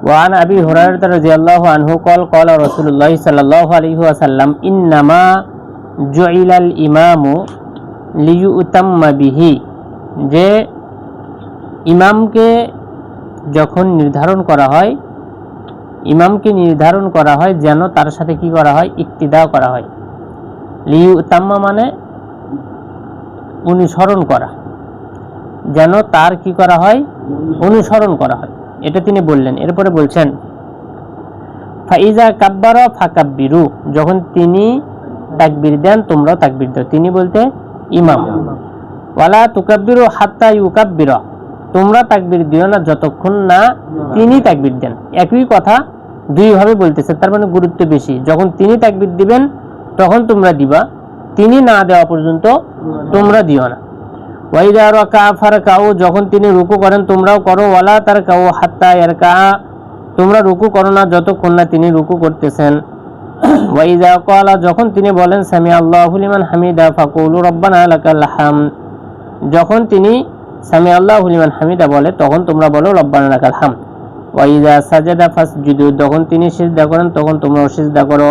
وعن أبي هريرة رضي الله عنه قال قال رسول الله صلى الله عليه وسلم إنما جعل الإمام ليؤتم به যে ইমামকে যখন নির্ধারণ করা হয়, ইমামকে নির্ধারণ করা হয় যেন তার সাথে কি করা হয়, ইক্তিদা করা হয়। লিউতাম্মা মানে অনুসরণ করা, যেন তার কি করা হয়, অনুসরণ করা হয়, এটা তিনি বললেন। এরপরে বলছেন ফাইজা কাব্বারা ফাকাব্বিরু, যখন তিনি তাকবীর দেন তোমরাও তাকবীর দাও। তিনি বলতে ইমাম। ওয়ালা তুকাব্বিরু হাত্তা ইউকাব্বিরা, তোমরা তাকবীর দিও না যতক্ষণ না তিনি তাকবীর দেন। একই কথা দুই ভাবে বলতেছে, তার মানে গুরুত্ব বেশি। যখন তিনি তাকবীর দিবেন তখন তোমরা দিবা, তিনি না দেওয়া পর্যন্ত তোমরা দিও না। ওয়াইদা রাকা ফারকাউ, যখন তিনি রুকু করেন তোমরাও করো। ওয়ালা তারকাউ হাত্তা ইয়ারকা, তোমরা রুকু করো না যতক্ষণ না তিনি রুকু করতেছেন। ওয়াইদা ক্বালা, যখন তিনি বলেন সামি আল্লাহু লিমান হামিদা ফাকুলু রব্বানা লাকাল হামদ, যখন তিনি সামি আল্লাহু লিমান হামিদা বলে তখন তোমরা বলো রব্বানা লাকাল হামদ। ওয়াইদা সাজাদা ফাসজুদু, যখন তিনি সিজদা করেন তখন তোমরাও সিজদা করো।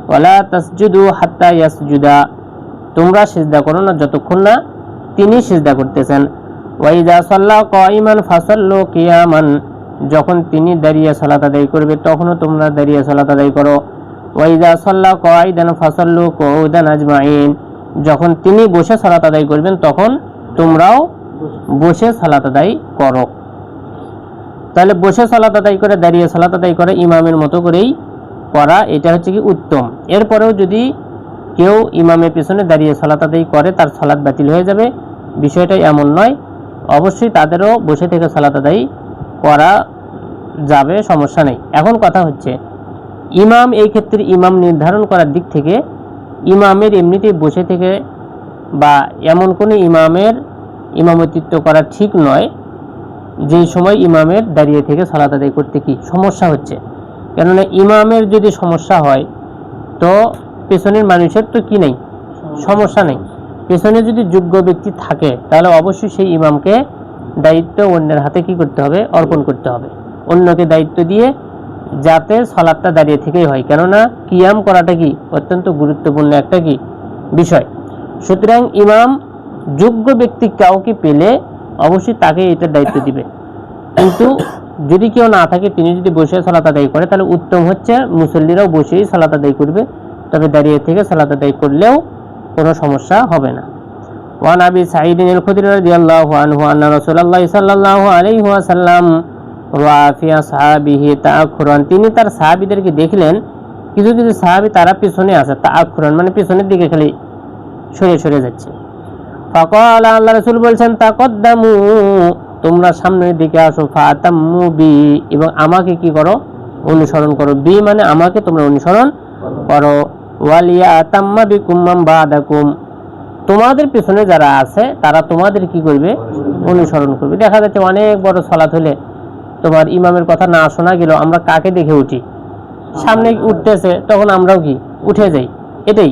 ওয়ালা তাসজুদু হাত্তা ইয়াসজুদা, তোমরা সিজদা করো না যতক্ষণ না তিনি সিজদা করতেছেন। ওয়াইদা সাল্লা কাইমান ফাসাল্লু কিয়ামান, যখন তিনি দাঁড়িয়ে সালাত আদায় করবে তখনও তোমরা দাঁড়িয়ে সালাত আদায় করো। ওয়াইদা সাল্লা কাইদান ফাসাল্লু কুউদান আজমাইন, যখন তিনি বসে সালাত আদায় করবেন তখন তোমরাও বসে সালাত আদায় করো। তাহলে বসে সালাত আদায় করে দাঁড়িয়ে সালাত আদায় করে ইমামের মতো করেই করা, এটা হচ্ছে কি উত্তম। এরপরেও যদি কেউ ইমামের পিছনে দাঁড়িয়ে সালাত আদায় করে তার সালাত বাতিল হয়ে যাবে, বিষয়টা এমন নয়। অবশ্যই তাদেরও বসে থেকে সালাত আদায় করা যাবে, সমস্যা নেই। এখন কথা হচ্ছে ইমাম, এই ক্ষেত্রে ইমাম নির্ধারণ করার দিক থেকে ইমামের এমনিতেই বসে থেকে বা এমন কোনো ইমামের ইমামতিত্ব করা ঠিক নয় যেই সময় ইমামের দাঁড়িয়ে থেকে সালাত আদায় করতে কি সমস্যা হচ্ছে। কেননা ইমামের যদি সমস্যা হয় তো পেছনের মানুষের তো কি নেই, সমস্যা নেই। পেছনে যদি যোগ্য ব্যক্তি থাকে তাহলে অবশ্যই সেই ইমামকে দায়িত্ব অন্যের হাতে কি করতে হবে, অর্পণ করতে হবে। অন্যকে দায়িত্ব দিয়ে যাতে সালাতটা দাঁড়িয়ে থেকেই হয়, কেননা কিয়াম করাটা কি অত্যন্ত গুরুত্বপূর্ণ একটা কি বিষয়। সুতরাং ইমাম যোগ্য ব্যক্তি কাউকে পেলে অবশ্যই তাকে এটার দায়িত্ব দিবে। কিন্তু যদি কেউ না থাকে, তিনি যদি বসে সালাত আদায় করে তাহলে উত্তম হচ্ছে মুসল্লিরাও বসেই সালাত আদায় করবে, তবে দাঁড়িয়ে থেকে সালাত আদায় করলেও কোনো সমস্যা হবে না। ওয়ান আবি সাঈদ আল-খুদরি রাদিয়াল্লাহু আনহু আন্না রাসূলুল্লাহ সাল্লাল্লাহু আলাইহি ওয়াসাল্লাম রাফি আসহাবিহি তাআখুরান, তিনি তার সাহাবীদেরকে দেখলেন কিছু কিছু সাহাবী তারা পিছনে আছে, তাআখুরান মানে পিছনের দিকে খালি সরে সরে যাচ্ছে। ফাকালা, আল্লাহ রাসূল বলছেন তাকদ্দামু, তোমরা সামনের দিকে আসো। ফাতাম্মু বি, এবং আমাকে কি করো, অনুসরণ করো। বি মানে আমাকে তোমরা অনুসরণ করো। ওয়ালিয়া তাম্মা বিকুম মান বাদাকুম, তোমাদের পিছনে যারা আছে তারা তোমাদের কি করবে, অনুসরণ করবে। দেখা যাচ্ছে অনেক বড় সালাত হলে তোমার ইমামের কথা না শোনা গেল, আমরা কাকে দেখে উঠি, সামনে উঠতেছে তখন আমরাও কি উঠে যাই। এটাই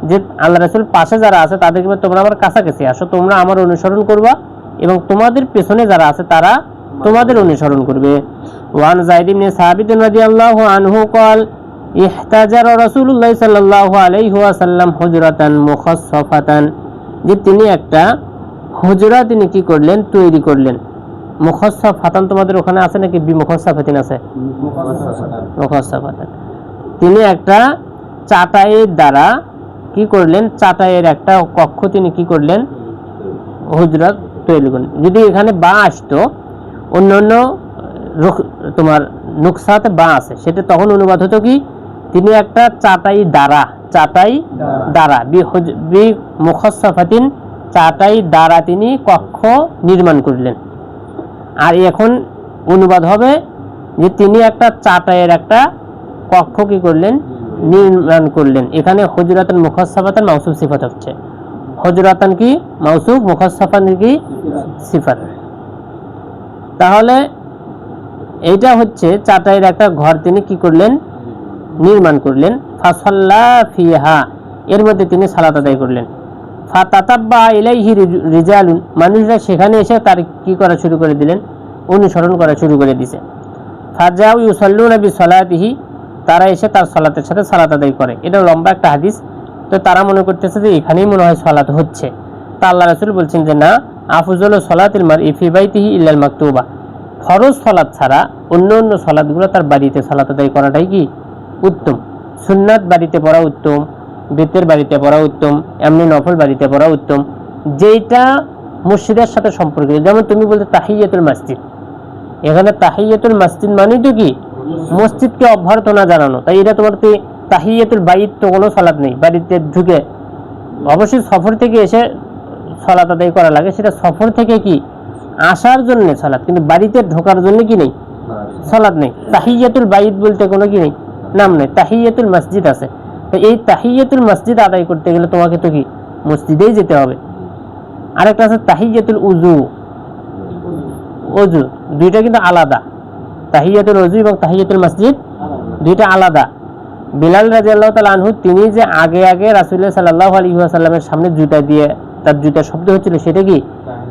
যে আল্লাহ রাসূল পাশে যারা আছে তাদেরকে তোমরা আমার কাছাকাছি আসো, তোমরা আমার অনুসরণ করবা এবং তোমাদের পেছনে যারা আছে তারা তোমাদের অনুসরণ করবে। ওয়ান যায়েদ ইবনে সাবিত রাদিয়াল্লাহু আনহু قال ইহতাজার রাসূলুল্লাহ সাল্লাল্লাহু আলাইহি ওয়াসাল্লাম হুজরাতান মুখাসসাফাতান, যে তিনি একটা হুজরা তিনি কি করলেন, তৈরি করলেন। মুখাসসাফাতান তোমাদের ওখানে আছে নাকি বিমুখাসসাফাতিন আছে? মুখাসসাফাতান, তিনি একটা চাটাইয়ের দ্বারা কি করলেন, চাটাইয়ের একটা কক্ষ তিনি কি করলেন, হুজরা তৈরি করলেন। যদি এখানে বা আসতো, অন্য অন্য তোমার নুকসাতে বা আছে, সেটা তখন অনুবাদ হতো কি, তিনি একটা চাটাই দ্বারা, চাটাই দ্বারা বি মুখাসসাফাতিন, চাটাই দ্বারা তিনি কক্ষ নির্মাণ করলেন। আর এখন অনুবাদ হবে যে তিনি একটা চাটাইয়ের একটা কক্ষ কি করলেন, নির্মাণ করলেন। এখানে হুজরাতান মুখাসসাফাতান মাউসুফ সিফাত হচ্ছে, হুজরাতান কি মাউসুফ, মুখাসসাফাতান কি সিফাত। তাহলে এইটা হচ্ছে চাটাইয়ের একটা ঘর তিনি কি করলেন, নির্মাণ করলেন। ফাসাল্লা ফিহা, এর মধ্যে তিনি সালাত আদায় করলেন। ফাতাতাব্বা ইলাইহি রিজালুন, মানুষরা সেখানে এসে তার কি করা শুরু করে দিলেন, অনুসরণ করা শুরু করে দিয়েছে। ফাজাউ ইউসাল্লুনা বিসলাতিহি, তারা এসে তার সালাতের সাথে সালাত আদায় করে। এটা লম্বা একটা হাদিস, তো তারা মনে করতেছে যে এখানেই মনে হয় সালাত হচ্ছে। তা আল্লাহ রাসূল বলছেন যে না, আফজলু সালাতিল মারই ফি বাইতিহি ইল্লাল মাকতুবা, ফরজ সালাত ছাড়া অন্য অন্য সালাতগুলো তার বাড়িতে সালাত আদায় করাটাই কি উত্তম। সুন্নাত বাড়িতে পড়া উত্তম, বেতের বাড়িতে পড়া উত্তম, এমনি নফল বাড়িতে পড়া উত্তম, যেটা মসজিদের সাথে সম্পর্কিত। যেমন তুমি বলতে তাহিয়াতুল মসজিদ, এখানে তাহিয়াতুল মসজিদ মানে তো কি মসজিদকে অভ্যর্থনা জানানো, তাই এটা তোমার তাহিয়াতুল বাইত তো কোনো সালাত নেই। বাড়িতে ঢুকে অবশ্যই সফর থেকে এসে সালাত আদায় করা লাগে, সেটা সফর থেকে কি আসার জন্য সালাত, কিন্তু বাড়িতে ঢোকার জন্য কি নেই সালাত নেই। তাহিয়াতুল বাইত বলতে কোনো কি নেই, নাম নেই, তাহিয়াতুল মসজিদ আছে। তো এই তাহিয়াতুল মসজিদ আদায় করতে গেলে তোমাকে তো কি মসজিদেই যেতে হবে। আরেকটা আছে তাহিয়াতুল উযু, অজু, দুইটা কিন্তু আলাদা। তাহিয়াতুল ওযু এবং তাহিয়াতুল মসজিদ দুইটা আলাদা। বিলাল রাদিয়াল্লাহু তাআলা আনহু তিনি যে আগে আগে রাসূলুল্লাহ সাল্লাল্লাহু আলাইহি ওয়াসাল্লামের সামনে জুতা দিয়ে তার জুতার শব্দ হচ্ছিল, সেটা কি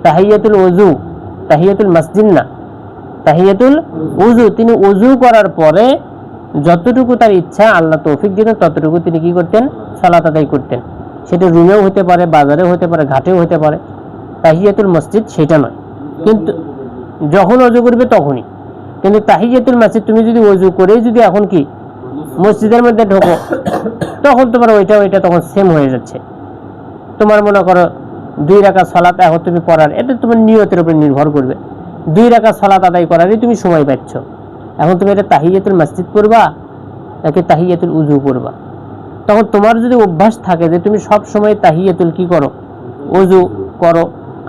তাহিয়াতুল ওযু, তাহিয়াতুল মসজিদ না, তাহিয়াতুল ওযু। তিনি ওযু করার পরে যতটুকু তার ইচ্ছা আল্লাহ তৌফিক দিতেন ততটুকু তিনি কি করতেন সালাত আদায় করতেন। সেটা রুমেও হতে পারে, বাজারেও হতে পারে, ঘাটেও হতে পারে। তাহিয়াতুল মসজিদ সেটা নয়, কিন্তু যখন ওযু করবে তখনই। কিন্তু তাহিয়াতুল মসজিদ তুমি যদি ওযু করেই যদি এখন কি মসজিদের মধ্যে ঢোকো, তখন তোমার ওইটা তখন সেম হয়ে যাচ্ছে। তোমার মনে করো 2 রাকাত সালাত এখন তুমি পড়ার, এটা তোমার নিয়তের উপর নির্ভর করবে। 2 রাকাত সালাত আদায় করারই তুমি সময় পাচ্ছ, এখন তুমি এটা তাহিয়াতুল মসজিদ পড়বা নাকি তাহিয়াতুল উযু পড়বা। তখন তোমার যদি অভ্যাস থাকে যে তুমি সব সময় তাহিয়াতুল কি করো ওযু করো,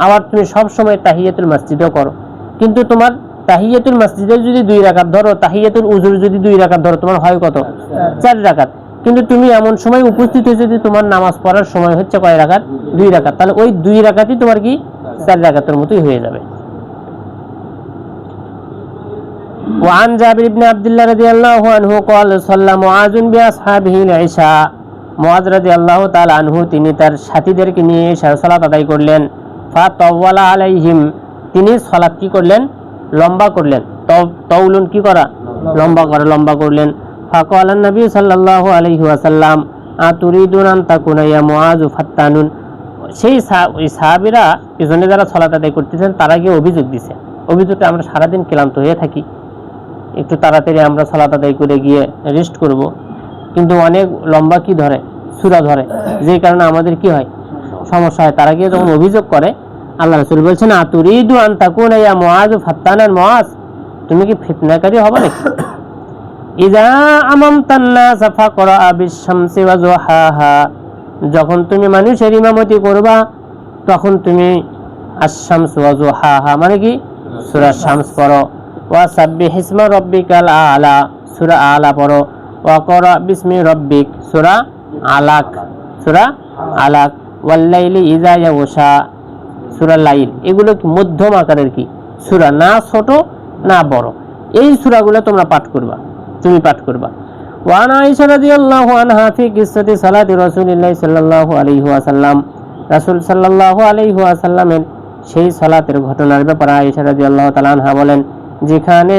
আবার তুমি সব সময় তাহিয়াতুল মসজিদও করো, কিন্তু তোমার তাহিয়াতুল মসজিদের যদি 2 রাকাত ধরো, তাহিয়াতুল উযুর যদি 2 রাকাত ধরো, তোমার হয় কত 4 রাকাত। কিন্তু তুমি এমন সময় উপস্থিত হয়েছে যে তোমার নামাজ পড়ার সময় হচ্ছে কয় রাকাত 2 রাকাত, তাহলে ওই 2 রাকাতই তোমার কি 4 রাকাতের মতোই হয়ে যাবে। وعن جابر بن عبد الله رضي الله عنه قال صلى معاذ بأصحابه العشاء, মুআয রাদিয়াল্লাহু তাআলা আনহু তিনি তার সাথীদেরকে নিয়ে ইশা সালাত আদায় করলেন। ফাতাওয়ালা আলাইহিম, তিনি সালাত কি করলেন লম্বা করলেন। তাওলুন কি করা লম্বা করলেন। ফাকালান নবী সাল্লাল্লাহু আলাইহি ওয়াসাল্লাম আতুরিদুন আন তাকুনা ইয়া মুআয ফাত্তানুন, সেই সাহাবীরা পিছনে যারা সালাত আদায় করতেছেন তারা গিয়ে অভিযোগ দিছে, অভিযোগটা আমরা সারাদিন ক্লান্ত হয়ে থাকি, একটু তাড়াতাড়ি আমরা সালাত আদায় করে গিয়ে রেস্ট করব, কিন্তু অনেক লম্বা কি ধরে সূরা ধরে, যেই কারণে আমাদের কি হয় সমস্যা হয়। তারা গিয়ে যখন অভিযোগ করে, আল্লাহ রাসূল বলছেন আতুরিদু আন তাকুনা ইয়া মুআয ফাত্তানান, মুআয তুমি কি ফিতনাকারী হবে নাকি? ইযা আমামতান নাস ফাকরা বিশ-শামসি ওয়া যুহাহা, যখন তুমি মানুষের ইমামতি করবা তখন তুমি আশ-শামস ওয়া যুহাহা মানে কি সূরা শামস পড়ো। ওয়া সাব্বিহ ইসমা রাব্বিকাল আলা, সূরা আলা পড়ো। ওয়া করা বিসমি রাব্বিক, সূরা আলাক, ওয়াল লাইলি ইযা ইয়াগশা, সূরা লাইল। এগুলো মধ্যম আকারের কি সূরা, না ছোট না বড়। এই সূরাগুলো তোমরা পাঠ করবা, তুমি পাঠ করবা। ওয়া আয়েশা রাদিয়াল্লাহু আনহা ফি কিসসাতি সালাতি রাসূলিল্লাহি সাল্লাল্লাহু আলাইহি ওয়াসাল্লাম, রাসূল সাল্লাল্লাহু আলাইহি ওয়াসাল্লামের সেই সালাতের ঘটনার ব্যাপারে আয়েশা রাদিয়াল্লাহু তাআলা আনহা বলেন, যেখানে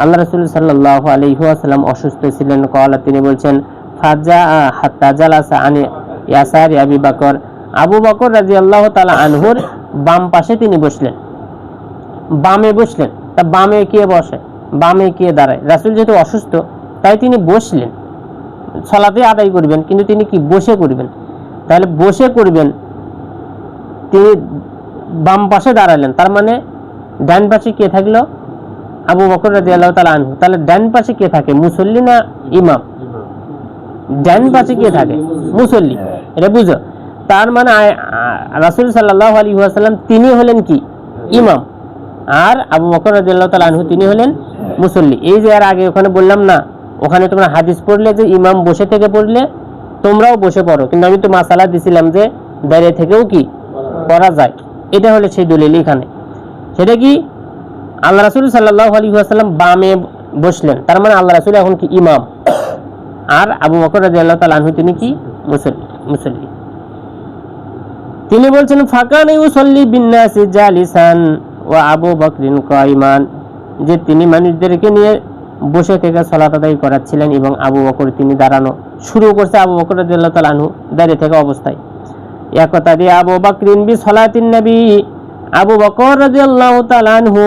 আল্লাহ রাসূল সাল্লাল্লাহু আলাইহি ওয়াসাল্লাম অসুস্থ ছিলেন, কওয়ালা তিনি বলছেন ফাজা হাত্তা জালাসা আনি ইয়াসারি আবি বকর, আবু বকর রাদিয়াল্লাহু তাআলা আনহুর বাম পাশে তিনি বসলেন, বামে বসলেন। তা বামে কে বসে, বামে কে দাঁড়ায়? রাসূল যেহেতু অসুস্থ তাই তিনি বসলেন, সালাতে আদায় করবেন কিন্তু তিনি কি বসে করবেন, তাহলে বসে করবেন, তিনি বাম পাশে দাঁড়ালেন, তার মানে ডান পাশে কে থাকলো আবু বকর রাদিয়াল্লাহু তাআলা আনহু। তাহলে ডান পাশে কে থাকে, মুসল্লি না ইমাম? ডান পাশে কে থাকে, মুসল্লি, এটা বুঝো। তার মানে রাসূল সাল্লাল্লাহু আলাইহি ওয়াসাল্লাম তিনি হলেন কি ইমাম, আর আবু বকর রাদিয়াল্লাহু তাআলা আনহু তিনি হলেন মুসল্লি। এই যে আর আগে ওখানে বললাম না, ওখানে তোমরা হাদিস পড়লে যে ইমাম বসে থেকে পড়লে তোমরাও বসে পড়ো, কিন্তু আমি তো মাসালা দিছিলাম যে দাঁড়িয়ে থেকেও কি পড়া যায়। এটা হলো সেই দলিল এখানে। সেটা কি আল্লাহ রাসূল সাল্লাল্লাহু আলাইহি ওয়াসাল্লাম বামে বসলেন, তার মানে আল্লাহ রাসূল এখন কি ইমাম, আর আবু বকর রাদিয়াল্লাহু তাআলা আনহু তিনি কি মুসল্লি। তিনি বলছেন ফাকানা ইউসাল্লি বিন-নাসি জালিসান ওয়া আবু বকরিন কাইমান, যে তিনি মানুষদেরকে নিয়ে বসে থেকে সালাত আদায় করাচ্ছিলেন এবং আবু বকর তিনি দাঁড়ানো শুরু করছে। আবু বকর রাদিয়াল্লাহু তাআলা আনহু দাঁড়িয়ে থাকা অবস্থায় একতা দিয়ে আবু বকরিন বি সালাতিন নবী, আবু বকর রাদিয়াল্লাহু তাআলা আনহু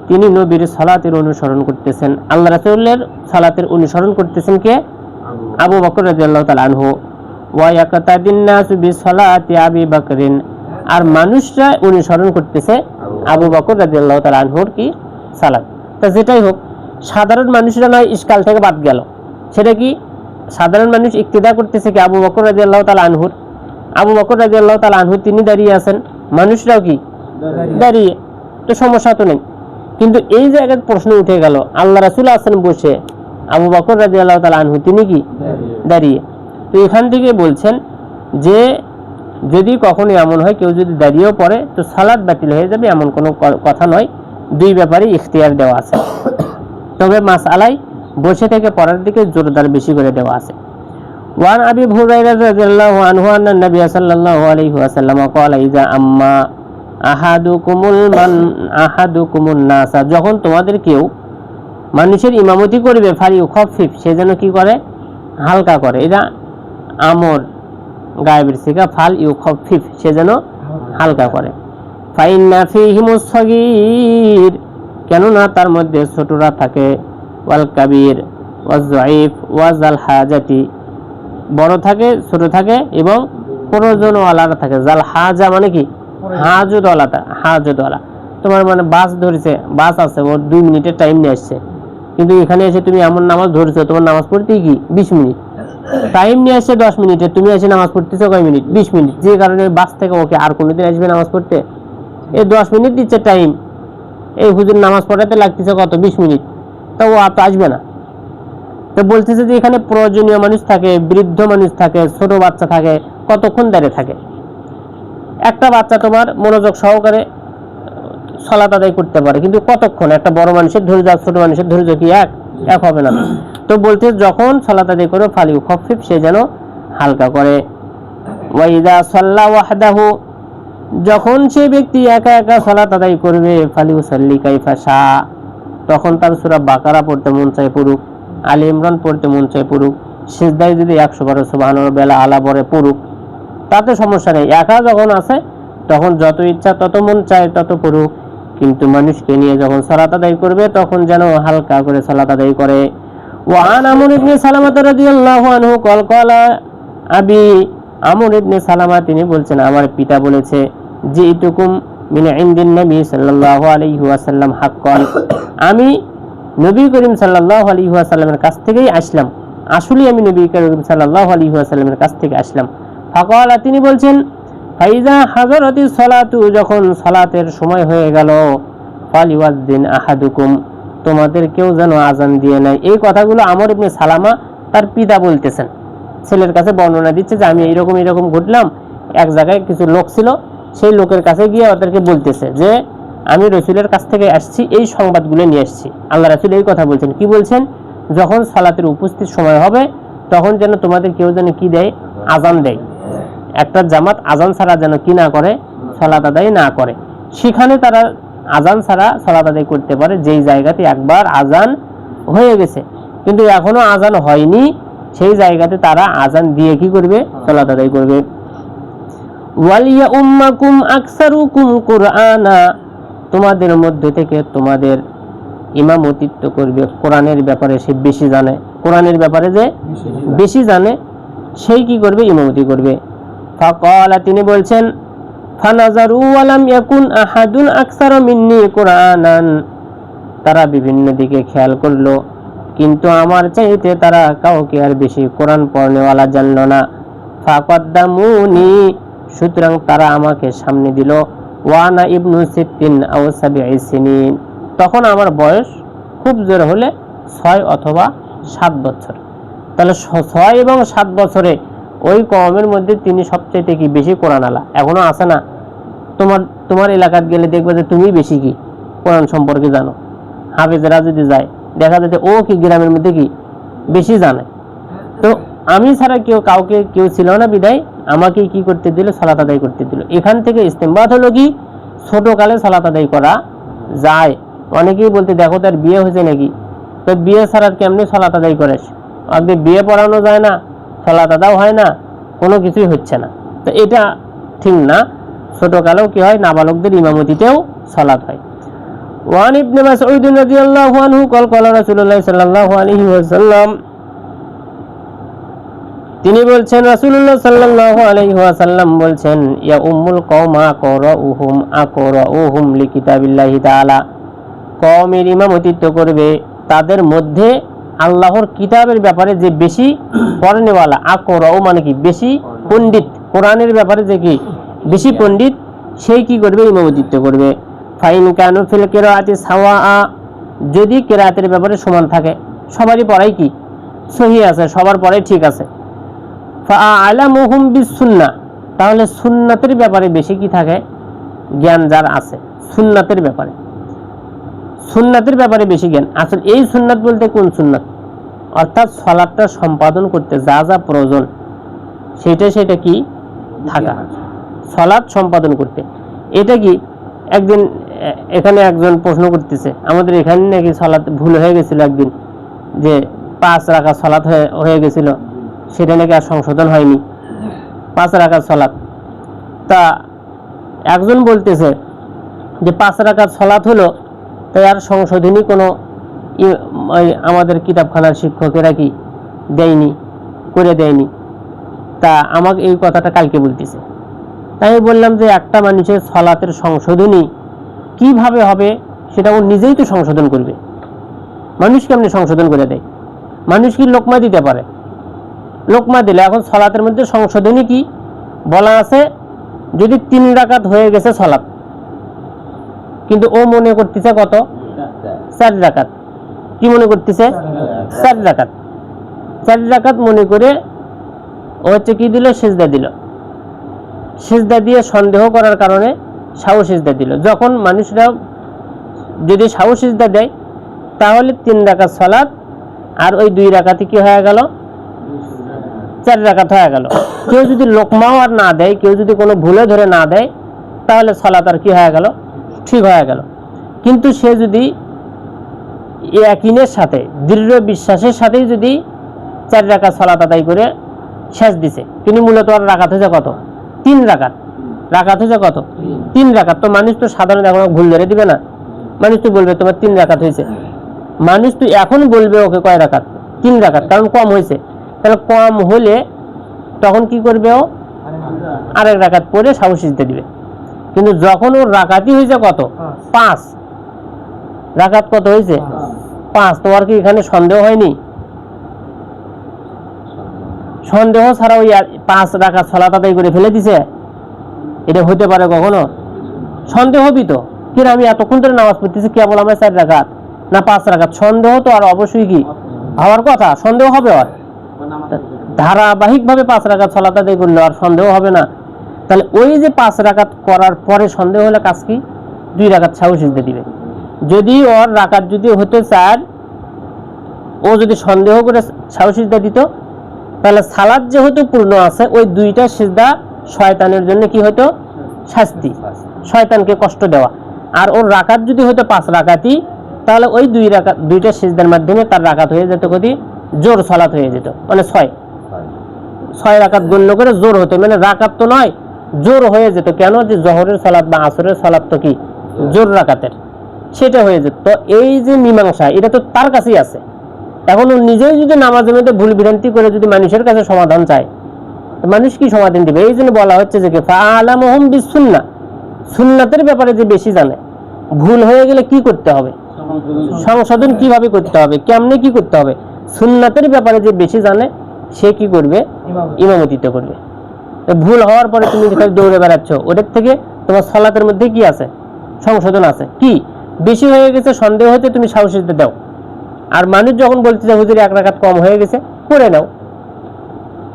তিনি নবীর সালাতের অনুসরণ করতেছেন, আল্লাহ রাসূলের সালাতের অনুসরণ করতেছেন কে? আবু বকর রাদিয়াল্লাহু তাআলা আনহু। ওয়া ইয়াকতাদিন নাস বি সালাতি আবি বকরিন, আর মানুষরা অনুসরণ করতেছে আবু বকর রাদিয়াল্লাহু তাআলা আনহুর কি সালাত। তা যেটাই হোক, সাধারণ মানুষরা নয় ইশকাল থেকে বাদ গেল। সেটা কি? সাধারণ মানুষ ইক্তিদা করতেছে কি আবু বকর রাদিয়াল্লাহু তাআলা আনহুর। আবু বকর রাদিয়াল্লাহু তাআলা আনহু তিনি দাঁড়িয়ে আছেন, মানুষরাও কি দাঁড়িয়ে, তো সমস্যা তো নেই। কিন্তু এই জায়গায় প্রশ্ন উঠে গেল, আল্লাহ রাসূল আছেন বসে, আবু বকর রাদিয়াল্লাহু তাআলা আনহু তিনি কি দাঁড়িয়ে। তো এখান থেকে বলছেন যে যদি কখনো এমন হয় কেউ যদি দাঁড়িয়েও পড়ে তো সালাত বাতিল হয়ে যাবে, এমন কোনো কথা নয়। দুই ব্যাপারে ইখতিয়ার দেওয়া আছে, তবে মাসআলাই বসে থেকে পড়ার দিকে জোরদার বেশি করে দেওয়া আছে। ওয়ান আবি হুরায়রা রাদিয়াল্লাহু আনহু আন্না নবী সাল্লাল্লাহু আলাইহি ওয়াসাল্লাম ক্বালা ইযা আম্মা আহাদুকুমুন নাস, যখন তোমাদের কেউ মানুষের ইমামতি করবে ফালিউখাফিফ, সে যেন কি করে? হালকা করে। এটা আমর গায়েবের সিগা, ফাল ইউখাফিফ, সে যেন হালকা করে। ফাইন্না ফীহিমুস সাগীর, কেননা তার মধ্যে ছোটরা থাকে, ওয়াল কাবীর ওয়াজ যায়ীফ ওয়াজাল হাজাতি, বড় থাকে ছোট থাকে এবং প্রয়োজনওয়ালারা থাকে। জাল হাজা মানে কি? হাজতওয়ালা। তোমার মানে বাস ধরেছে, বাস আছে, ওর 2 মিনিটের টাইম নিয়ে আসছে, কিন্তু এখানে এসে তুমি এমন নামাজ ধরেছো তোমার নামাজ পড়তে কি 20 মিনিট টাইম নিয়ে আসছে, 10 মিনিটে তুমি এসে নামাজ পড়তেছো কয় মিনিট? 20 মিনিট। যে কারণে বাস থেকে ওকে আর কোনোদিন আসবে নামাজ পড়তে? এই 10 মিনিট দিচ্ছে টাইম, এই হুজুর নামাজ পড়াতে লাগতেছে কত? 20 মিনিট, তো ও আর তো আসবে না। তো বলতেছে যে এখানে প্রয়োজনীয় মানুষ থাকে, বৃদ্ধ মানুষ থাকে, ছোট বাচ্চা থাকে, কতক্ষণ দাঁড়িয়ে থাকে? একটা বাচ্চা তোমার মনোযোগ সহকারে সালাত আদায় করতে পারে, কিন্তু কতক্ষণ? একটা বড় মানুষের ধৈর্য আর ছোট মানুষের ধৈর্য কি এক হবে না। তো বলতে যখন সালাত আদায় করে ফালিউখাফিফ, সে যেন হালকা করে। ওয়া ইযা সাল্লা ওয়াহদাহু, যখন সেই ব্যক্তি একা একা সালাত আদায় করবে, ফালিউসাল্লি কাইফা শা, তখন তার সূরা বাকারা পড়তে মন চায় পড়ুক, আলী ইমরান পড়তে মন চায় পড়ুক, সিজদায় যদি 100 বার সুবহানাল্লাহ আলা বলে পড়ুক, তাতে সমস্যা নেই। একা যখন আছে তখন যত ইচ্ছা তত মন চায় তত পড়ুক, কিন্তু মানুষকে নিয়ে যখন সালাত আদায় করবে তখন যেন হালকা করে সালাত আদায় করে। ওয়ান আমর ইবনে সালামা রাদিয়াল্লাহু আনহু ক্বালা আবি, আমর ইবনে সালামা তিনি বলছেন আমার পিতা বলেছে, জিতুকুম মিন ইনদিন নবী সাল্লাল্লাহু আলাইহি ওয়াসাল্লাম হাক্কান, আমি নবী করিম সাল্লাল্লাহু আলাইহি ওয়াসাল্লামের কাছ থেকেই আসলাম, আসলে আমি নবী করিম সাল্লাল্লাহু আলাইহি ওয়াসাল্লামের কাছ থেকে আসলাম। ফাকালা, তিনি বলছেন, ফাইজা হাজারাতিস সালাতু, যখন সালাতের সময় হয়ে গেল, ফালিওয়াজ্জিন আহাদুকুম, তোমাদের কেউ যেন আজান দিয়ে নেয়। এই কথাগুলো আমর ইবনে সালামা তার পিতা বলতেছেন, ছেলের কাছে বর্ণনা দিচ্ছে যে আমি এইরকম ঘটলাম, এক জায়গায় কিছু লোক ছিল, সেই লোকের কাছে গিয়ে ওদেরকে বলতেছে যে আমি রাসূলের কাছ থেকে আসছি, এই সংবাদগুলো নিয়ে আসছি। আল্লাহ রাসূল এই কথা বলছেন, কি বলছেন? যখন সালাতের উপস্থিত সময় হবে তখন যেন তোমাদের কেউ যেন কি দেয়? আজান দেয়। একটা জামাত আজান ছাড়া যেন কি না করে? সালাত আদায় না করে। সেখানে তারা আজান ছাড়া সালাত আদায় করতে পারে যেই জায়গাতে একবার আজান হয়ে গেছে কিন্তু এখনো আজান হয়নি, সেই জায়গাতে তারা আজান দিয়ে কি করবে? সালাত আদায় করবে। ওয়ালিয়া উম্মাকুম আকসারুকুম কুরআনা, তোমাদের মধ্যে থেকে তোমাদের ইমামতিত্ব করবে কোরআনের ব্যাপারে, সে বেশি জানে, কোরআনের ব্যাপারে যে বেশি জানে সেই কি করবে? ইমামতি করবে। ফাকালা, তিনি বলছেন, ফানাজারু ওয়ালাম ইয়াকুন আহাদুন আকসারা মিন্নি কুরআনান, তারা বিভিন্ন দিকে খেয়াল করলো কিন্তু আমার চাইতে তারা কাউকে আর বেশি কোরআন পড়নেওয়ালা জানলো না। ফাকাদ্দামুনি, সুতরাং তারা আমাকে সামনে দিল। ওয়ানা ইবনু সিত্তিন আও সাবিঈ সিনিন, তখন আমার বয়স খুব জোর হলে 6 অথবা 7 বছর। তাহলে 6 এবং 7 বছরে ওই কওমের মধ্যে তিনি সবচেয়ে কি বেশি কোরআন আলা। এখনো আছে না? তোমার এলাকাত গেলে দেখবে যে তুমি বেশি কি কোরআন সম্পর্কে জানো। হাফেজরা যদি যায় দেখা যাচ্ছে ও কি গ্রামের মধ্যে কি বেশি জানে। তো আমি ছাড়া কাউকে কেউ ছিল না, বিদায় আমাকে কি করতে দিল? সালাত আদায় করতে দিল। এখান থেকে ইস্তেমবাদ হলো কি ছোট কালে সালাত আদায় করা যায়। অনেকেই বলতে দেখো তার বিয়ে হয়েছে নাকি, তো বিয়ে ছাড়া কেমনি সালাত আদায় করে? আগে বিয়ে পড়ানো যায় না, সালাত আদাও হয় না, কোনো কিছুই হচ্ছে না। তো এটা ঠিক না। ছোটকালেও কি হয়, নাবালকদের ইমামতিতেও সালাত হয়। ওয়ান ইবনে মাসউদ রাদিয়াল্লাহু আনহু قال قال رسول الله صلى الله عليه وسلم, তিনি বলছেন, রাসূলুল্লাহ সাল্লাল্লাহু আলাইহি ওয়াসাল্লাম বলছেন, ইয়া উম্মুল কওমা আকরাউহুম লিকিতাবিল্লাহি তাআলা, কওমের ইমামতিত্ব করবে তাদের মধ্যে আল্লাহর কিতাবের ব্যাপারে যে বেশি পড়নেওয়ালা। আকরাউ মানে কি? বেশি পণ্ডিত, কোরআনের ব্যাপারে যে কি বেশি পণ্ডিত, সেই কি করবে? ইমামতিত্ব করবে। ফাইন কানু ফিল কিরাআতি সাওয়া, যদি কিরাআতের ব্যাপারে সমান থাকে, সবারই পড়াই কি সহিহ আছে, সবার পড়াই ঠিক আছে। ফাআলামুহুম বিসুন্নাহ, তাহলে সুন্নাতের ব্যাপারে বেশি কি থাকে? জ্ঞান যার আছে সুন্নাতের ব্যাপারে, সুন্নাতের ব্যাপারে বেশি জ্ঞান। আসলে এই সুন্নাত বলতে কোন সুন্নাত? অর্থাৎ সালাতটা সম্পাদন করতে যা যা প্রয়োজন সেটা কি থাকা, সালাত সম্পাদন করতে। এটা কি একদিন এখানে একজন প্রশ্ন করতেছে, আমাদের এখানে নাকি সালাত ভুল হয়ে গেছিল একদিন, যে 5 রাকাত সালাত হয়ে গেছিল, সেটা নাকি আর সংশোধন হয়নি, 5 রাকাত সালাত। তা একজন বলতেছে যে 5 রাকাত সালাত হলো, তাই আর সংশোধনী কোনো আমাদের কিতাবখানার শিক্ষকেরা কি করে দেয়নি। তা আমাকে এই কথাটা কালকে বলতেছে। তাই বললাম যে একটা মানুষের সালাতের সংশোধনী কিভাবে হবে, সেটা ও নিজেই তো সংশোধন করবে। মানুষ কেমনি সংশোধন করে দেয়? মানুষ কি লোকমা দিতে পারে? লোকমা দিলে এখন সালাতের মধ্যে সংশোধনী কি বলা আছে? যদি 3 রাকাত হয়ে গেছে সালাত, কিন্তু ও মনে করতেছে কত? 4 রাকাত। কি মনে করতেছে? 4 রাকাত। 4 রাকাত মনে করে ও হচ্ছে কি দিল? সিজদা দিল। সিজদা দিয়ে সন্দেহ করার কারণে সাহু সিজদা দিল। যখন মানুষরা যদি সাহু সিজদা দেয়, তাহলে 3 রাকাত সালাত আর ওই 2 রাকাতই কি হয়ে গেল? 4 রাকাত হয়ে গেল। কেউ যদি লোকমাও আর না দেয়, কেউ যদি কোনো ভুলে ধরে না দেয়, তাহলে সালাত আর কি হয়ে গেল? ঠিক হয়ে গেল। কিন্তু সে যদি ইয়াকিনের সাথে, দৃঢ় বিশ্বাসের সাথেই যদি 4 রাকাত সালাত আদায় করে শেষ দিছে, তিনি মূলত আর রাকাত হয়েছে কত? 3 রাকাত। রাকাত হয়েছে কত? 3 রাকাত। তো মানুষ তো সাধারণত এখন ভুল ধরে দিবে না, মানুষ তো বলবে তোমার 3 রাকাত হয়েছে। মানুষ তো এখন বলবে ওকে কয় রাকাত? 3 রাকাত, কারণ কম হয়েছে। তাহলে কম হলে তখন কি করবে? ও আরেক রাকাত পরে সাহু সিজদা দিবে। কিন্তু যখন ওর রাকাতই হয়েছে কত? 5 রাকাত। কত হয়েছে? 5। তো আর কি এখানে সন্দেহ হয়নি? সন্দেহ ছাড়া ওই 5 রাকাত সালাত আদায় করে ফেলে দিছে, এটা হতে পারে কখনো? সন্দেহ হবি তো, কিন্তু আমি এতক্ষণ ধরে নামাজ পড়তেছি, কেবল আমার 4 রাকাত না 5 রাকাত? সন্দেহ তো আর অবশ্যই কি হওয়ার কথা, সন্দেহ হবে। আর ধারাবাহিকভাবে 5 রাকাত সালাত আদায় করলে আর সন্দেহ হবে না? তাহলে ওই যে 5 রাকাত করার পরে সন্দেহ হলে কাজ কি? 2 রাকাত সাহু সিজদা দিবে। যদি ওর রাকাত যদি হতে 4, ও যদি সন্দেহ করে সাহু সিজদা দিত, তাহলে সালাত যেহেতু পূর্ণ আছে, ওই 2টা সিজদা শয়তানের জন্য কি হতো? শাস্তি, শয়তানকে কষ্ট দেওয়া। আর ওর রাকাত যদি হতো 5 রাকাতই, তাহলে ওই 2টা সিজদার মাধ্যমে তার রাকাত হয়ে যেত কত? জোর সালাত হয়ে যেত, মানে 6 রাকাত গণ্য করে জোর হতো, মানে রাকাত তো নয়, জোর হয়ে যেত। কেন? যে জোহরের সালাত বা আসরের সালাত তো কি জোর রাকাতের, সেটা হয়ে যেত। তো এই যে মীমাংসা, এটা তো তার কাছেই আছে। এখন ও নিজেই যদি নামাজের মধ্যে ভুল ভ্রান্তি করে যদি মানুষের কাছে সমাধান চায়, মানুষ কি সমাধান দিবে? এই জন্য বলা হচ্ছে যে ফাআলামুহুম বিসুন্নাহ, সুন্নাতের ব্যাপারে যে বেশি জানে। ভুল হয়ে গেলে কি করতে হবে? সংশোধন কিভাবে করতে হবে, কেমনে কি করতে হবে, সুন্নাতের ব্যাপারে যে বেশি জানে সে কি করবে? ইমামতিত্ব করবে। ভুল হওয়ার পরে তুমি যেটা দৌড়ে বেড়াচ্ছ, ওটার থেকে তোমার সালাতের মধ্যে কি আছে? সংশোধন আছে। কি বেশি হয়ে গেছে সন্দেহ হতে তুমি সাহু সিজদা দাও। আর মানুষ যখন বলতে যে হুজুর 1 রাকাত কম হয়ে গেছে, করে নাও।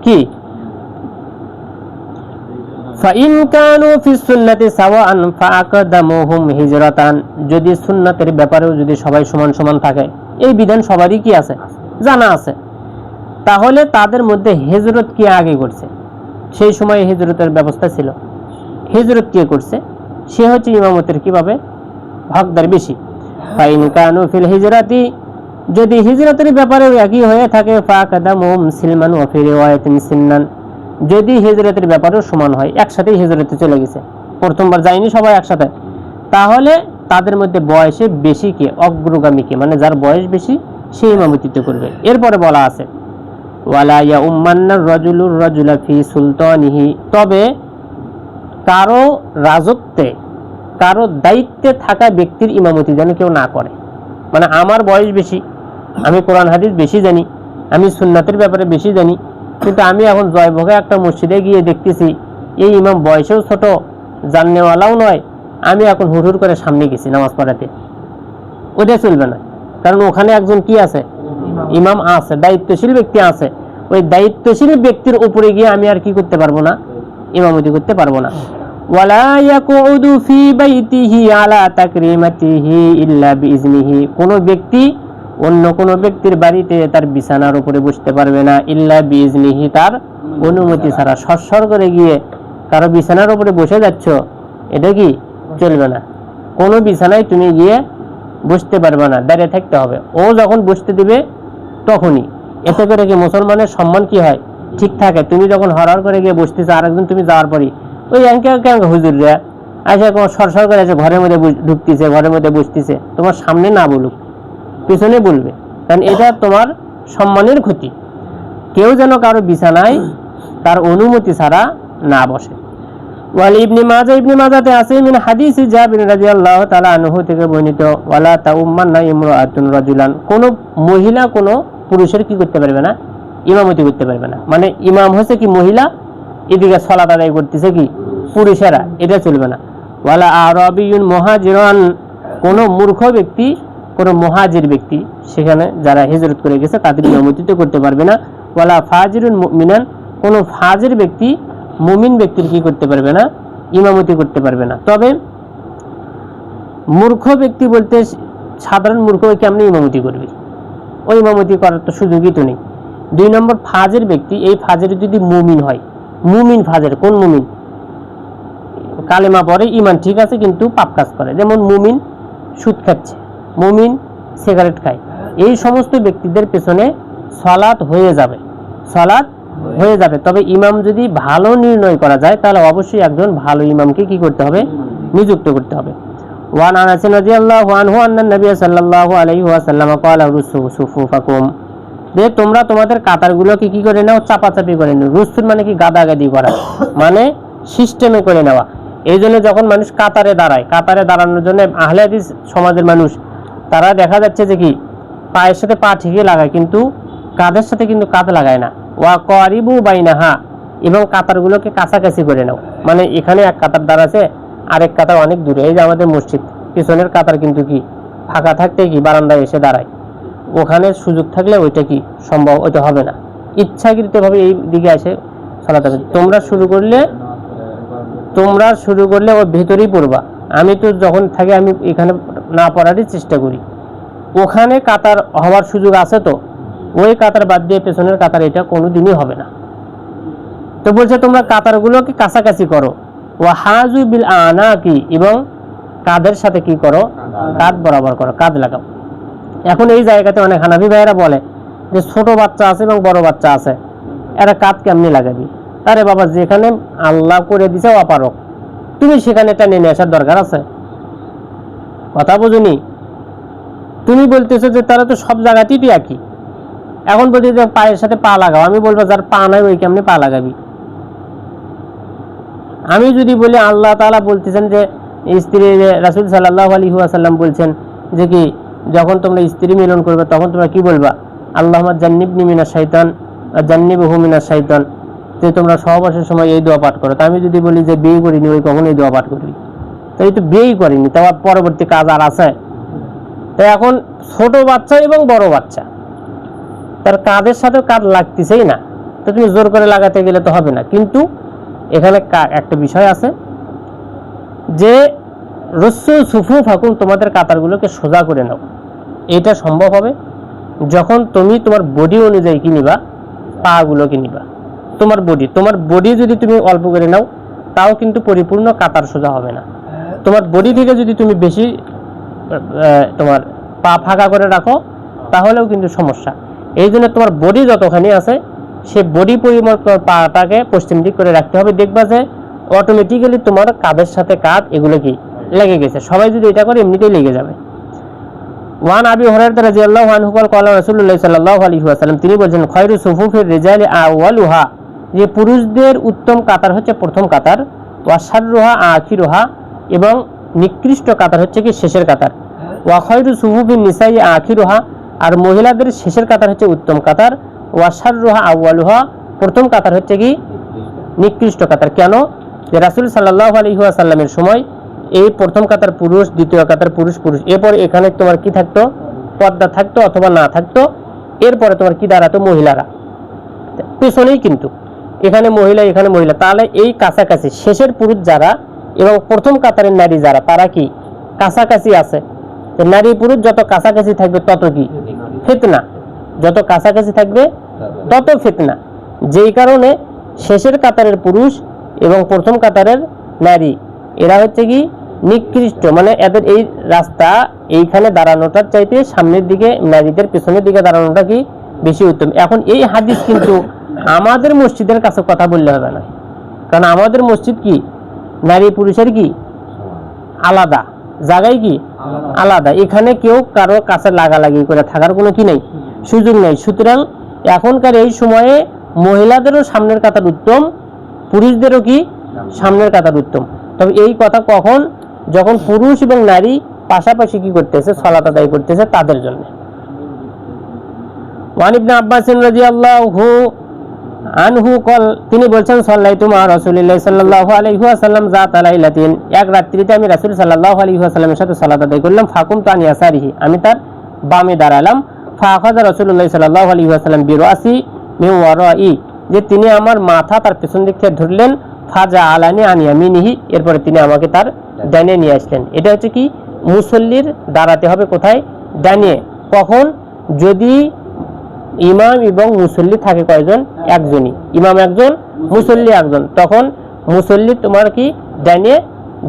কি ফাইন কানু ফিস সুন্নাতি সাওয়াআন ফাআকদামুহুম হিজরাতান, যদি সুন্নাতের ব্যাপারেও যদি সবাই সমান সমান থাকে, এই বিধান সবারই কি আছে? জানা আছে, তাহলে তাদের মধ্যে হিজরত কি আগে করছে? সেই সময় হিজরতের ব্যবস্থা ছিল। হিজরত কে করছে? সে হচ্ছে ইমামতের কিভাবে হকদার বেশি। ফাইন কানু ফিল হিজরাতি যদি হিজরতের ব্যাপারে একই হয়ে থাকে ফাকাদামুম সিলমান ওয়া ফি রিওয়ায়াতিন সিন্নান, যদি হিজরতের ব্যাপারেও সমান হয়, একসাথেই হিজরতে চলে গেছে, প্রথমবার যায়নি সবাই একসাথে, তাহলে তাদের মধ্যে বয়সে বেশি কে, অগ্রগামী কে, মানে যার বয়স বেশি সে ইমামতিত্ব করবে। এরপরে বলা আছে ওয়ালা ইয়াউম্মান্নার রাজুলুর রাজুলা ফি সুলতানিহি, তবে কারো রাজত্বে, কারো দায়িত্বে থাকা ব্যক্তির ইমামতি যেন কেউ না করে। মানে আমার বয়স বেশি, আমি কোরআন হাদিস বেশি জানি, আমি সুন্নাতের ব্যাপারে বেশি জানি, কিন্তু আমি এখন জয়ভোগে একটা মসজিদে গিয়ে দেখতেছি এই ইমাম বয়সেও ছোট, জাননেওয়ালাও নয়, আমি এখন হুড় করে সামনে গেছি নামাজ পড়াতে, ওটা চলবে না। কারণ ওখানে একজন কি আছে, ইমাম আছে, দায়িত্বশীল ব্যক্তি আছে। ওই দায়িত্বশীল ব্যক্তির উপরে গিয়ে আমি আর কি করতে পারবো না, ইমামতি করতে পারবো না। ওয়ালা ইয়াকুদু ফি বাইতিহি আলা তাকরিমাতিহি ইল্লা বিইজনিহি, কোন ব্যক্তি অন্য কোন ব্যক্তির বাড়িতে তার বিছানার উপরে বসতে পারবে না, ইল্লা বিইজনিহি, তার অনুমতি ছাড়া। সরসর করে গিয়ে কারো বিছানার উপরে বসে যাচ্ছ, এটা কি চলবে না। কোনো বিছানায় তুমি গিয়ে বসতে পারবে না, দাঁড়িয়ে থাকতে হবে। ও যখন বসতে দিবে তখনই। এতে করে কি মুসলমানের সম্মান কি হয়, ঠিক থাকে। তুমি যখন হরহর করে গিয়ে বসতেছো, আরেকজন তুমি যাওয়ার পরই ওই হুজুররা আচ্ছা সরসর করে আছে ঘরের মধ্যে ঢুকতেছে, ঘরের মধ্যে বসতেছে, তোমার সামনে না বলুক, পিছনে বলবে, কারণ এটা তোমার সম্মানের ক্ষতি। কেউ যেন কারো বিছানায় তার অনুমতি ছাড়া না বসে। ওয়ালি ইবনে মাজাহ, ইবনে মাজাহতে আছে মিন হাদিস জাবির রাদিয়াল্লাহু তাআলা আনহু থেকে বর্ণিত, ওয়ালা তাউম্মান্না ইমরাআতুন রাজুলান, কোন মহিলা কোন পুরুষের কি করতে পারবে না, ইমামতি করতে পারবে না। মানে ইমাম হচ্ছে কি মহিলা, এদিকে সালাত আদায় করতেছে কি পুরুষেরা, এটা চলবে না। ওয়ালা আরাবিয়ুন মুহাজিরান, কোন মূর্খ ব্যক্তি, কোন মুহাজির ব্যক্তি, সেখানে যারা হিজরত করে গেছে তাদের ইমামতিত্ব করতে পারবে না। ওয়ালা ফাজিরুন মুমিনান, কোন ফাজির ব্যক্তি মুমিন ব্যক্তির কি করতে পারবে না, ইমামতি করতে পারবে না। তবে মূর্খ ব্যক্তি বলতে সাধারণ মূর্খ কেমনি ইমামতি করবে, ওই ইমামতি করার তো সুযোগই তো নেই। 2 নম্বর ফাজির ব্যক্তি, এই ফাজির যদি মুমিন হয়, মুমিন ফাজির, কোন মুমিন, কালেমা পড়ে, ইমান ঠিক আছে কিন্তু পাপ কাজ করে, যেমন মুমিন সুদ খাচ্ছে, মুমিন সিগারেট খায়, এই সমস্ত ব্যক্তিদের পেছনে সালাত হয়ে যাবে, সালাত হয়ে যাবে। তবে ইমাম যদি ভালো নির্ণয় করা যায়, তাহলে অবশ্যই একজন ভালো ইমামকে কি করতে হবে, নিযুক্ত করতে হবে। ওয়ান আনাস রাদিয়াল্লাহু আনহু আন্না নবী সাল্লাল্লাহু আলাইহি ওয়াসাল্লাম ক্বালা রুসু সুফুফাকুম, যে তোমরা তোমাদের কাতারগুলোকে কি করে নাও, চাপাচাপি করে নাও। রুসুল মানে কি গাদাগাদি করা, মানে সিস্টেমে করে নেওয়া। এই জন্য যখন মানুষ কাতারে দাঁড়ায়, কাতারে দাঁড়ানোর জন্য আহলে হাদিস সমাজের মানুষ তারা দেখা যাচ্ছে যে কি পায়ের সাথে পা ঠিকই লাগায়, কিন্তু কাঁধের সাথে কিন্তু কাঁধ লাগায় না। ওয়া কারিবু বাইনাহা, এবং কাতারগুলোকে কাছাকাছি করে নাও। মানে এখানে এক কাতার দাঁড়াচ্ছে, আরেক কাতার অনেক দূরে। এই যে আমাদের মসজিদ পিছনের কাতার কিন্তু কি ফাঁকা থাকতে কি বারান্দায় এসে দাঁড়ায়, ওখানে সুযোগ থাকলে ওইটা কি সম্ভব, ওইটা হবে না। ইচ্ছাকৃতভাবে এই দিকে এসে সালাত হবে। তোমরা শুরু করলে ওই ভেতরেই পড়বা। আমি তো যখন থাকি আমি এখানে না পড়ারই চেষ্টা করি, ওখানে কাতার হওয়ার সুযোগ আছে, তো ওই কাতার বাদ দিয়ে পেছনের কাতার এটা কোনোদিনই হবে না। তো বলছে তোমরা কাতারগুলোকে কাছাকাছি করো, ওয়াহাজু বিল আনাকি, এবং কাঁধের সাথে কি করো, কাঁধ বরাবর করো, কাঁধ লাগাও। এখন এই জায়গাতে অনেক হানাফি ভাইয়েরা বলে যে ছোট বাচ্চা আছে এবং বড় বাচ্চা আছে, এরা কাঁধ কেমনি লাগাবি? আরে বাবা, যেখানে আল্লাহ করে দিছে অপারক, তুমি সেখানে টেনে নিয়ে আসার দরকার আছে? কথা বুঝুনি? তুমি বলতেছো যে তারা তো সব জায়গাতেই তো একই। এখন বলছি যে পায়ের সাথে পা লাগাও, আমি বলবো যার পা নাই ওই কেমনি পা লাগাবি? আমি যদি বলি আল্লাহ তাআলা বলতেছেন যে স্ত্রী, রাসূল সাল্লাল্লাহু আলাইহি ওয়াসাল্লাম বলছেন যে কি যখন তোমরা স্ত্রী মিলন করবে তখন তোমরা কি বলবা, আল্লাহুম্মা জান্নিবনি মিনাশ শাইতান ওয়া জান্নিবহু মিনাশ শাইতান, যে তোমরা সহবাসের সময় এই দোয়া পাঠ করো। তা আমি যদি বলি যে বিয়ে করিনি, ওই কখন এই দোয়া পাঠ করবি? তো এই তো বিয়েই করিনি, তার পরবর্তী কাজ আর আছে? তাই এখন ছোট বাচ্চা এবং বড় বাচ্চা তার কাঁধের সাথে কাঁধ লাগতেছেই না, তো তুমি জোর করে লাগাতে গেলে তো হবে না। কিন্তু এখানে একটা বিষয় আছে যে রসু সুফু ফাকুম, তোমাদের কাতারগুলোকে সোজা করে নাও। এটা সম্ভব হবে যখন তুমি তোমার বডি অনুযায়ী কি নিবা, পা গুলোকে নিবা। তোমার বডি যদি তুমি অল্প করে নাও, তাও কিন্তু পরিপূর্ণ কাতার সোজা হবে না। তোমার বডি থেকে যদি তুমি বেশি তোমার পা ফাঁকা করে রাখো, তাহলেও কিন্তু সমস্যা। এই জন্য তোমার বডি যতখানি আছে সে বডি পরিমাণ পাটাকে পশ্চিম দিক করে রাখতে হবে। দেখবা যে অটোমেটিক্যালি তোমার কাঁধের সাথে কাঁধ এগুলো কি লেগে গেছে। সবাই যদি এটা করে এমনিতেই লেগে যাবে। ওয়ান আবি হুরায়রা রাদিয়াল্লাহু আনহু ক্বালা রাসূলুল্লাহ সাল্লাল্লাহু আলাইহি ওয়াসাল্লাম, তিনি বলেন খায়রু সুফুফির রিজালি আওয়ালুহা, যে পুরুষদের উত্তম কাতার হচ্ছে প্রথম কাতার, ওয়া শাররুহা আখিরুহা, এবং নিকৃষ্ট কাতার হচ্ছে কি শেষের কাতার, ওয়া খায়রু সুফুফিন নিসাই আখিরুহা, আর মহিলাদের শেষের কাতার হচ্ছে উত্তম কাতার, ওয়া শাররুহা আওয়ালুহা, প্রথম কাতার হচ্ছে কি নিকৃষ্ট কাতার। কেন? যে রাসূল সাল্লাল্লাহু আলাইহি ওয়াসাল্লামের সময় এই প্রথম কাতার পুরুষ, দ্বিতীয় কাতার পুরুষ, এরপর এখানে তোমার কি থাকতো, পর্দা থাকতো অথবা না থাকতো, এরপরে তোমার কি দাঁড়াতো, মহিলারা পেছনেই, কিন্তু এখানে মহিলা এখানে মহিলা, তাহলে এই কাছাকাছি শেষের পুরুষ যারা এবং প্রথম কাতারের নারী যারা, তারা কি কাছাকাছি আছে। নারী পুরুষ যত কাছাকাছি থাকবে তত কি ফিতনা, যত কাছাকাছি থাকবে তত ফিতনা। যেই কারণে শেষের কাতারের পুরুষ এবং প্রথম কাতারের নারী এরা হচ্ছে কি নিকৃষ্ট, মানে এদের এই রাস্তা এইখানে দাঁড়ানোটার চাইতে সামনের দিকে নারীদের পেছনের দিকে দাঁড়ানোটা কি বেশি উত্তম। এখন এই হাদিস কিন্তু আমাদের মসজিদের কাছে কথা বললে হবে না, কারণ আমাদের মসজিদ কি নারী পুরুষের কি আলাদা জায়গায় কি আলাদা, এখানে কেউ কারো কাছে লাগালাগি করে থাকার কোনো কি নেই, সুযোগ নেই। সুতরাং এখনকার এই সময়ে মহিলাদেরও সামনের কাতার উত্তম, পুরুষদেরও কি সামনের কাতার উত্তম। তবে এই কথা কখন, যখন পুরুষ এবং নারী পাশাপাশি কি করতেছে, সালাত আদায় করতেছে তাদের জন্য। ওয়ান ইবনে আব্বাস রাদিয়াল্লাহু আনহু কল, তিনি বলছেন সাল্লাইতু মা রাসূলিল্লাহ সাল্লাল্লাহু আলাইহি ওয়াসাল্লাম যাতা লাইলাতিন, এক রাত্রিতে আমি রাসূল সাল্লাল্লাহু আলাইহি ওয়াসাল্লামের সাথে সালাত আদায় করলাম। ফাকুমতু আন ইয়াসারিহি, আমি তার বামে দাঁড়ালাম। ফাআখাযা রাসূলুল্লাহ সাল্লাল্লাহু আলাইহি ওয়াসাল্লাম বিরাসি মিন ওয়ারাই, যে তিনি আমার মাথা তার পেছন দিক থেকে ধরলেন। ফাজা আলানি আন ইয়ামিনিহি, এরপরে তিনি আমাকে তার ডানে নিয়ে আসলেন। এটা হচ্ছে কি মুসল্লির দাঁড়াতে হবে কোথায়, ডানে। কখন? যদি ইমাম এবং মুসল্লি থাকে কয়জন, একজনই, ইমাম একজন মুসল্লি একজন, তখন মুসল্লি তোমার কি ডানে,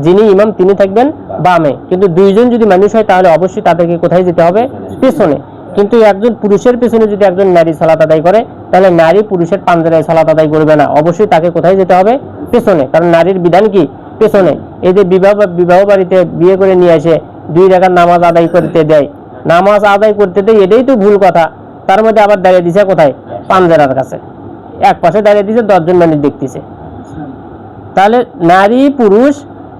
যিনি ইমাম তিনি থাকবেন বামে। কিন্তু দুইজন যদি মানুষ হয় তাহলে অবশ্যই তাদেরকে কোথায় যেতে হবে, পেছনে। কিন্তু একজন পুরুষের পেছনে যদি একজন নারী সালাত আদায় করে তাহলে নারী পুরুষের পাঞ্জারায় সালাত আদায় করবে না, অবশ্যই তাকে কোথায় যেতে হবে, পেছনে, কারণ নারীর বিধান কি পেছনে। এই যে বিবাহ বাড়িতে বিয়ে করে নিয়ে আসে 2 রাকাত নামাজ আদায় করতে দেয়, নামাজ আদায় করতে দেয়, এটাই তো ভুল কথা। তার মধ্যে আবার দাঁড়িয়ে দিছে কোথায়, পাঞ্জারার কাছে, এক পাশে দাঁড়িয়ে দিছে, 10 জন মানুষ দেখতেছে। তাহলে নারী পুরুষ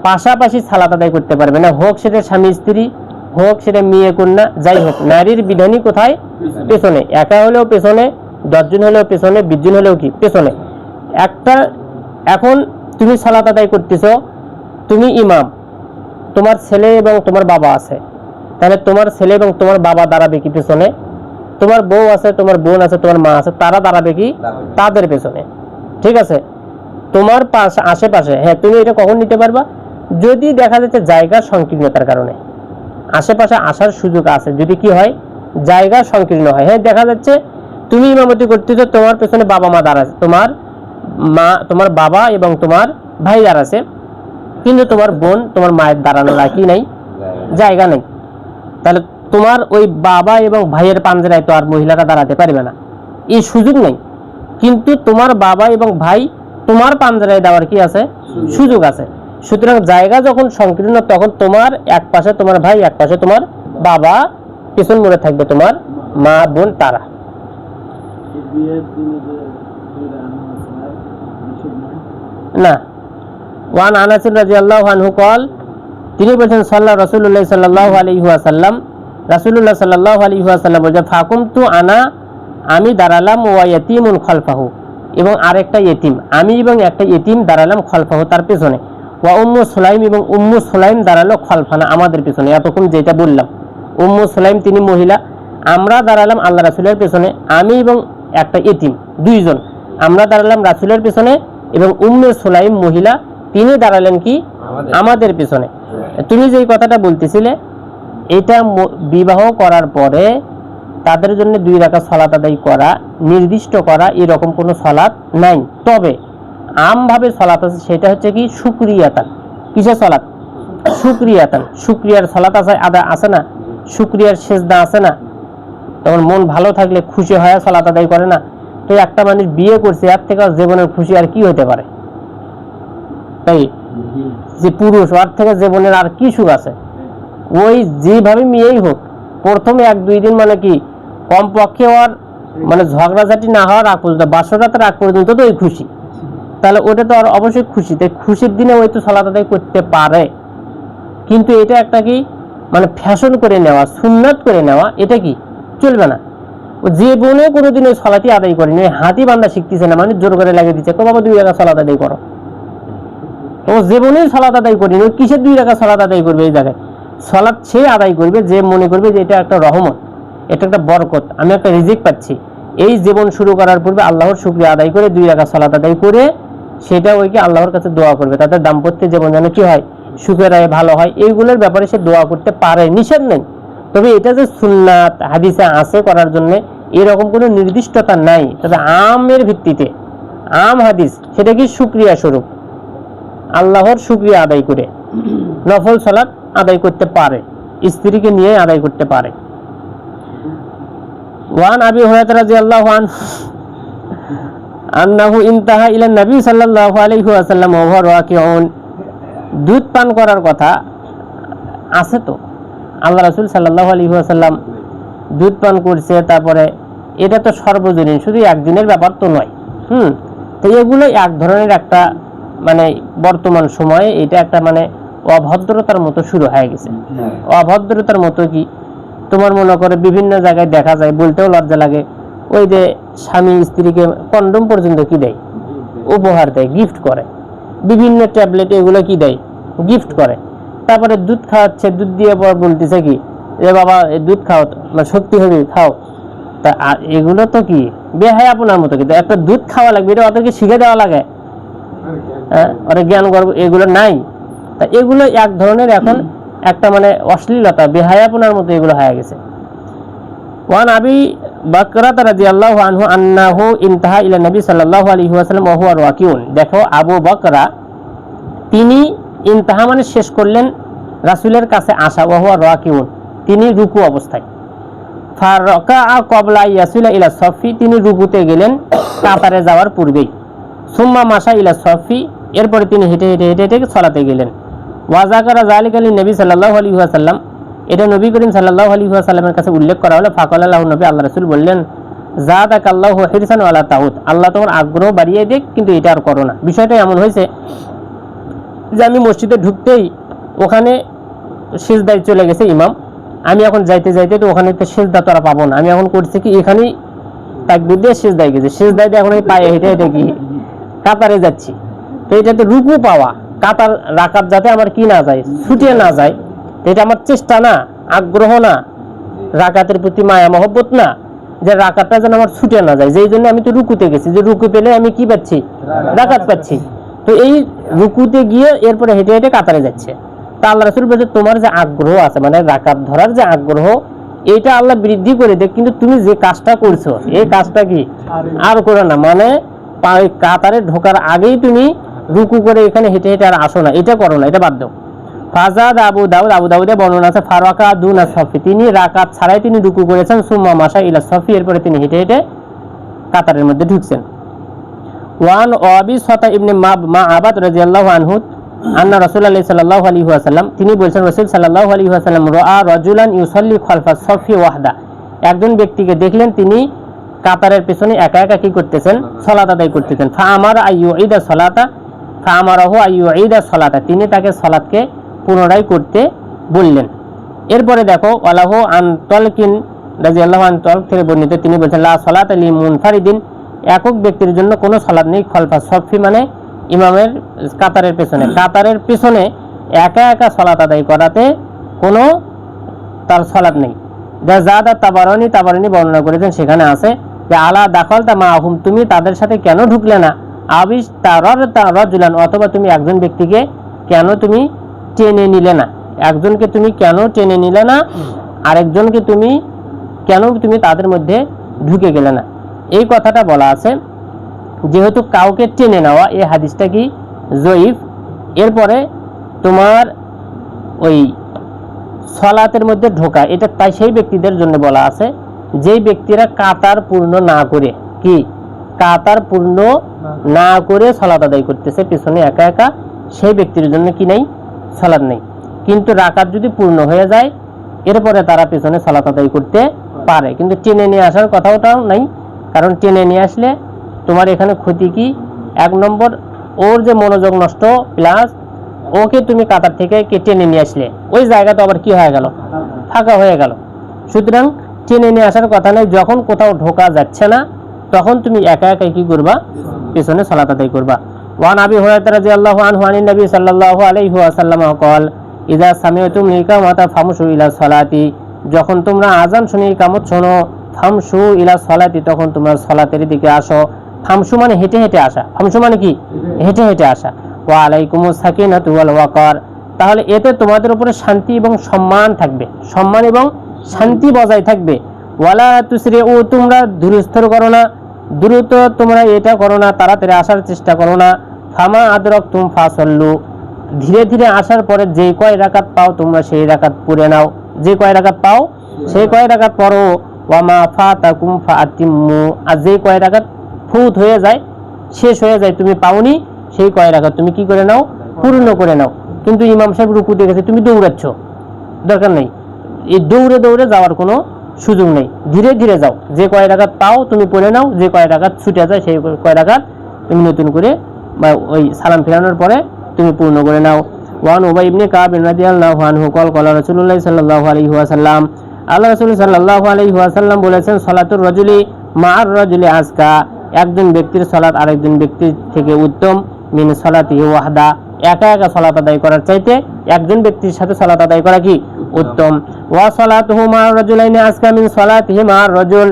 পাশাপাশি সালাত আদায় করতে পারবে না, হোক সেটা স্বামী স্ত্রী, হোক সেটা মেয়ে কন্যা, যাই হোক নারীর বিধানই কোথায়, পেছনে। একা হলেও পেছনে, 10 জন হলেও পেছনে, 20 জন হলেও কি পেছনে। একটা এখন তুমি সালাত আদায় করতেছো, তুমি ইমাম, তোমার ছেলে এবং তোমার বাবা আছে, তাহলে তোমার ছেলে এবং তোমার বাবা দাঁড়াবে কি পেছনে, তোমার বউ আছে, তোমার বোন আছে, তোমার মা আছে, তারা দাঁড়াবে কি তাদের পেছনে। ঠিক আছে, তোমার পাশে আশেপাশে, হ্যাঁ তুমি এটা কখন নিতে পারবা, যদি দেখা যাচ্ছে জায়গার সংকীর্ণতার কারণে আশেপাশে আসার সুযোগ আছে, যদি কি হয় জায়গা সংকীর্ণ হয়। হ্যাঁ দেখা যাচ্ছে তুমি ইমামতি করতেছো, তোমার পেছনে বাবা মা দাঁড়াচ্ছে, তোমার বাবা এবং তোমার ভাই দাঁড়াচ্ছে, কিন্তু তোমার বোন তোমার মায়ের দাঁড়ানোর কি নাই, জায়গা নেই, তাহলে তোমার ওই বাবা এবং ভাইয়ের পাঞ্জারায় তো আর মহিলারা দাঁড়াতে পারবে না, এই সুযোগ নেই। কিন্তু তোমার বাবা এবং ভাই তোমার পাঞ্জারায় দেওয়ার কি আছে, সুযোগ আছে। সুতরাং জায়গা যখন সংকীর্ণ তখন তোমার এক পাশে তোমার ভাই, এক পাশে তোমার বাবা, পেছন মোড়ে থাকবে তোমার মা বোন, তারা। না। ওয়ান আনাস রাদিয়াল্লাহু আনহু কল, তিনি বলেছেন সাল্লা রাসূলুল্লাহ সাল্লাল্লাহু আলাইহি ওয়াসাল্লাম, রাসূলুল্লাহ সাল্লাল্লাহু আলাইহি ওয়াসাল্লাম বলেছেন ফাকুমতু আনা, আমি দাঁড়ালাম, ওয়া ইয়াতীমুন খালফাহু, এবং আরেকটা ইতিম, আমি এবং একটা ইতিম দাঁড়ালাম, খালফাহু তার পেছনে, ওয়া উম্মু সুলাইম, এবং উম্মু সুলাইম দাঁড়ালো খালফানা আমাদের পেছনে। এতক্ষণ যেটা বললাম, উম্মু সুলাইম তিনি মহিলা, আমরা দাঁড়ালাম আল্লাহ রাসূলের পেছনে, আমি এবং একটা ইতিম, 2 জন আমরা দাঁড়ালাম রাসূলের পেছনে, এবং উম্মু সুলাইম মহিলা তিনি দাঁড়ালেন কি আমাদের পেছনে। তুমি যেই কথাটা বলতেছিলে, এটা বিবাহ করার পরে তাদের জন্য 2 রাকাত সালাত আদায় করা, নির্দিষ্ট করা এরকম কোনো সালাত নাই। তবে আমভাবে সালাত আছে, সেটা হচ্ছে কি শুকরিয়াতান। কিসের সালাত? শুকরিয়াতান, শুকরিয়ার সালাত আছে, আদা আছে না, শুকরিয়ার সেজদা আছে না, তখন মন ভালো থাকলে খুশি হয় সালাত আদায় করে না। তো একটা মানুষ বিয়ে করছে, এর থেকে জীবনের খুশি আর কি হতে পারে? তাই যে পুরুষ, ওর থেকে জীবনের আর কি সুখ আছে? ওই যেভাবে মেয়েই হোক, প্রথমে 1-2 দিন মানে কি কমপক্ষে ওর মানে ঝগড়াঝাটি না হওয়ার আগ পর্যন্ত, বাসরাতের আগ পর্যন্ত তো ওই খুশি, তাহলে ওটা তো আর অবশ্যই খুশি। তাই খুশির দিনে ওই তো সালাত আদায় করতে পারে। কিন্তু এটা একটা কি মানে ফ্যাশন করে নেওয়া, সুন্নাত করে নেওয়া, এটা কি চলবে না। ও জীবনে কোনোদিন ওই সালাতই আদায় করেনি, হাতি বান্ধা শিখতেছে না, মানে জোর করে লাগিয়ে দিচ্ছে, বাবা 2 রাকাত সালাত আদায় করো। ও জীবনেই সালাত আদায় করেনি, ও কিসের 2 রাকাত সালাত আদায় করবে? এই জায়গায় সালাত সে আদায় করবে যে মনে করবে যে এটা একটা রহমত, এটা একটা বরকত, আমি একটা রিজিক পাচ্ছি। এই জীবন শুরু করার পূর্বে আল্লাহর শুকরিয়া আদায় করে 2 রাকাত সালাত আদায় করে সেটা ওইকে আল্লাহর কাছে দোয়া করবে, তাদের দাম্পত্য জীবন যেন কি হয়, সুখের হয়, ভালো হয়। এইগুলোর ব্যাপারে সে দোয়া করতে পারে, নিষেধ নেই। তবে এটা যে সুন্নাত হাদিসে আছে করার জন্য এরকম কোনো নির্দিষ্টতা নাই। তবে আমের ভিত্তিতে, আম হাদিস, সেটা কি শুকরিয়া স্বরূপ আল্লাহর শুকরিয়া আদায় করে নফল সালাত আদায় করতে পারে, স্ত্রীকে নিয়ে আদায় করতে পারে। ওয়ান আবি হুরায়রা রাদিয়াল্লাহু আনহু আন্নাহু ইনতাহা ইলা নবী সাল্লাল্লাহু আলাইহি ওয়াসাল্লাম ওয়া হুয়া রাকিউন। দুধ পান করার কথা আছে তো, আল্লাহ রাসূল সাল্লাল্লাহু আলাইহি ওয়াসাল্লাম দুধ পান করছে, তারপরে এটা তো সর্বজনীন, শুধু একদিনের ব্যাপার তো নয়। তো এগুলো এক ধরনের একটা মানে বর্তমান সময়ে এটা একটা মানে অভদ্রতার মতো শুরু হয়ে গেছে। অভদ্রতার মতো কি, তোমার মনে করে বিভিন্ন জায়গায় দেখা যায়, বলতেও লজ্জা লাগে, ওই যে স্বামী স্ত্রীকে কন্ডম পর্যন্ত কি দেয়, উপহার দেয়, গিফট করে, বিভিন্ন ট্যাবলেট এগুলো কি দেয়, গিফট করে। তারপরে দুধ খাওয়াচ্ছে, দুধ দিয়ে পর বলতেছে কি যে বাবা দুধ খাও, মানে শক্তি হবে, খাও। তা এগুলো তো কি বেহায়া আপনার মতো, কিন্তু একটা দুধ খাওয়া লাগবে, এটা ওদেরকে শিখে দেওয়া লাগে, ওরা জ্ঞান গর্ব এগুলো নাই। তা এগুলো এক ধরনের এখন একটা মানে অশ্লীলতা, বেহায়াপনার মতো এগুলো হয়ে গেছে। ওয়ান আবি বাকরাত রাদিয়াল্লাহু আনহু আন্নাহু ইনতাহা ইলা নবী সাল্লাল্লাহু আলাইহি ওয়াসাল্লাম ওয়া হুয়া রাকিউন। দেখো আবু বকরা তিনি ইনতাহা মানে শেষ করলেন, রাসূলের কাছে আসা, ওয়া হুয়া রাকিউন তিনি রুকু অবস্থায়। ফারাকা ক্বাবলা ইয়াসিলা ইলা সফি, তিনি রুকুতে গেলেন কাতারে যাওয়ার পূর্বেই। সুম্মা মাশা ইলা সফি, এরপরে তিনি হেঁটে হেঁটে হেঁটে হেঁটে সালাতে গেলেন। ওয়াজাকারা যালিকা লিন-নবী সাল্লাল্লাহু আলাইহি ওয়াসাল্লাম, এটা নবী করিম সাল্লাল্লাহু আলাইহি ওয়াসাল্লামের কাছে উল্লেখ করা হলো। ফাকালা লাহু, নবী আল্লাহ রাসূল বললেন, যাদাকাল্লাহু হিরসান ওয়ালা তাউদ, আল্লাহ তোমার আগ্রহ বাড়িয়ে দেখ, কিন্তু এটা আর করো না। বিষয়টা এমন হয়েছে যে আমি মসজিদে ঢুকতেই ওখানে সিজদায় চলে গেছে ইমাম, আমি এখন যাইতে যাইতে তো ওখানে তো সিজদা তো আর পাবো না, আমি এখন করছি কি এখানেই তাকবীর দিয়ে সিজদায় গেছে, সিজদায় দিয়ে এখন এই পায়ে হেঁটে হেঁটে কি কাতারে যাচ্ছি। তো এটাতে রুকু পাওয়া, কাতার রাকাত যাতে আমার কি না যায়, ছুটিয়ে না যায়, এটা আমার চেষ্টা না, আগ্রহ না, রাকাতের প্রতি মায়া মহব্বত না, যে রাকাতটা যেন আমার ছুটিয়ে না যায়, যেই জন্য আমি তো রুকুতে গেছি, যে রুকু পেলে আমি কি পাচ্ছি, রাকাত পাচ্ছি। তো এই রুকুতে গিয়ে এরপরে হেঁটে হেঁটে কাতারে যাচ্ছে। তা আল্লাহ রাসূল বলছে তোমার যে আগ্রহ আছে, মানে রাকাত ধরার যে আগ্রহ, এটা আল্লাহ বৃদ্ধি করে দেখ, কিন্তু তুমি যে কাজটা করছো এই কাজটা কি আর করো না, মানে কাতারে ঢোকার আগেই তুমি রুকু করে এখানে হেঁটে হেঁটে আর আসো না, এটা করো না, এটা বাদ দাও। ফাজাদ আবু দাউদে বর্ণনা আছে ফারাকা দুনা সফি, তিনি রাকাত ছাড়াই তিনি রুকু করেছেন। সুম্মা মাশা ইলা সফি, এরপরে তিনি হেঁটে হেঁটে কাতারের মধ্যে ঢুকছেন। ওয়ান আবি সাতা ইবনে মাআবাদ রাদিয়াল্লাহু আনহু আন্না রাসূলুল্লাহ সাল্লাল্লাহু আলাইহি ওয়াসাল্লাম, তিনি বলেছেন রাসূল সাল্লাল্লাহু আলাইহি ওয়াসাল্লাম রাআ রাজুলান ইউসাল্লি খালফা সফি ওয়াহদা, একজন ব্যক্তিকে দেখলেন তিনি কাতারের পেছনে একা একা কি করতেছেন, সালাত আদায় করতেছেন। ফাআমারা আইয়ুইদা সালাতা, ফাআমারাহু আইয়ুইদা সালাতা, তিনি তাকে সালাতকে পুনরায় করতে বললেন। এরপরে দেখো ওয়ালাহু আন তালকিন রাদিয়াল্লাহু আনহু থেকে বর্ণিত, তিনি বলেছেন লা সালাতা লি মুনফারিদিন, একক ব্যক্তির জন্য কোনো সালাত নেই, খলফা সফি মানে ইমামের কাতারের পেছনে, কাতারের পেছনে একা একা সালাত আদায় করাতে কোনো তার সালাত নেই। জাদা তাবারানী বর্ণনা করেছেন, সেখানে আছে যে আলা দাখালতা মাআহুম, তুমি তাদের সাথে কেন ঢুকলে না, আবিশ তারারতা রাজুলান, অথবা তুমি একজন ব্যক্তিকে কেন তুমি টেনে নিলে না, একজনকে তুমি কেন টেনে নিলে না, আরেকজনকে তুমি কেন তুমি তাদের মধ্যে ঢুকে গেলে না। এই কথাটা বলা আছে, যেহেতু কাউকে টেনে নেওয়া এই হাদিসটা কি জয়ীফ। এরপরে তোমার ওই সালাতের মধ্যে ঢোকা, এটা তাই সেই ব্যক্তিদের জন্য বলা আছে যেই ব্যক্তিরা কাতার পূর্ণ না করে, কি কাতার পূর্ণ না করে সালাত আদায় করতেছে পিছনে একা একা, সেই ব্যক্তির জন্য কি নেই, সালাত নেই। কিন্তু রাকাত যদি পূর্ণ হয়ে যায় এরপরে তারা পিছনে সালাত আদায় করতে পারে, কিন্তু টেনে নিয়ে আসার কথাটাও নাই। কারণ টেনে নিয়ে আসলে তোমার এখানে ক্ষতি কি, এক নম্বর ওর যে মনোযোগ নষ্ট, প্লাস ওকে তুমি কাতার থেকে টেনে নিয়ে আসলে ওই জায়গা তো আবার কি হয়ে গেল, ফাঁকা হয়ে গেল। সুতরাং টেনে নিয়ে আসার কথা নেই। যখন কোথাও ঢোকা যাচ্ছে না তখন তুমি একা একাই কি করবা, পিছনে সালাত আদায় করবা। ওয়ান আবি হুরায়রা রাদিয়াল্লাহু আনহু আনিন নবী সাল্লাল্লাহু আলাইহি ওয়াসাল্লাম قال ইযা সামি'তুম ইকামাতা ফামশু ইলা সালাতি, যখন তোমরা আযান শুনে ইকামত শোনো, ফামশু ইলা সালাতি, তখন তোমরা সালাতের দিকে আসো। ফামশু মানে হেঁটে হেঁটে আসা, ফামশু মানে কি হেঁটে হেঁটে আসা। ওয়া আলাইকুমুস সাকিনাতু ওয়াল ওয়াকার, তাহলে এতে তোমাদের উপরে শান্তি এবং সম্মান থাকবে, সম্মান এবং শান্তি বজায় থাকবে। ওয়ালা তুসরিউ, তোমরা ধীরস্থির করো না, দ্রুত তোমরা এটা করো না, তাড়াতাড়ি আসার চেষ্টা করো না। ফামা আদরাকতুম ফাসাল্লু, ধীরে ধীরে আসার পরে যে কয় রাকাত পাও তোমরা সেই রাকাত পড়ে নাও, যে কয় রাকাত পাও সেই কয় রাকাত পড়ো। ওয়ামা ফাতাকুম ফাআতিম্মু, আর যে কয় রাকাত ফুত হয়ে যায়, শেষ হয়ে যায়, তুমি পাওনি, সেই কয় রাকাত তুমি কি করে নাও, পূর্ণ করে নাও। কিন্তু ইমাম সাহেব রুকুতে গেছে, তুমি দৌড়াচ্ছ, দরকার নেই, এই দৌড়ে দৌড়ে যাওয়ার কোনো সুযোগ নেই। ধীরে ধীরে যাও, যে কয় রাকাত পাও তুমি পড়ে নাও, যে কয় রাকাত ছুটে যায় সেই কয় রাকাত তুমি নতুন করে ওই সালাম ফেরানোর পরে তুমি পূর্ণ করে নাও। ওয়ান উবাই ইবনে কাব রাদিয়াল্লাহু আনহু ক্বাল রাসূলুল্লাহ সাল্লাল্লাহু আলাইহি ওয়াসাল্লাম, আল্লাহ রাসূল সাল্লাল্লাহু আলাইহি ওয়াসাল্লাম বলেছেন, সালাতুর রাজুলি মা'আর রাজুলি আজকা, একজন ব্যক্তির সালাত আরেকজন ব্যক্তির থেকে উত্তম, মিন সালাতিহি ওয়াহদা, একা একা সালাত আদায় করার চাইতে একজন ব্যক্তির সাথে সালাত আদায় করা কি উত্তম। ওয়া সালাতুহু মা'আর রাজুলাইনি আজকা মিন সালাতিহি মা'আর রাজুল,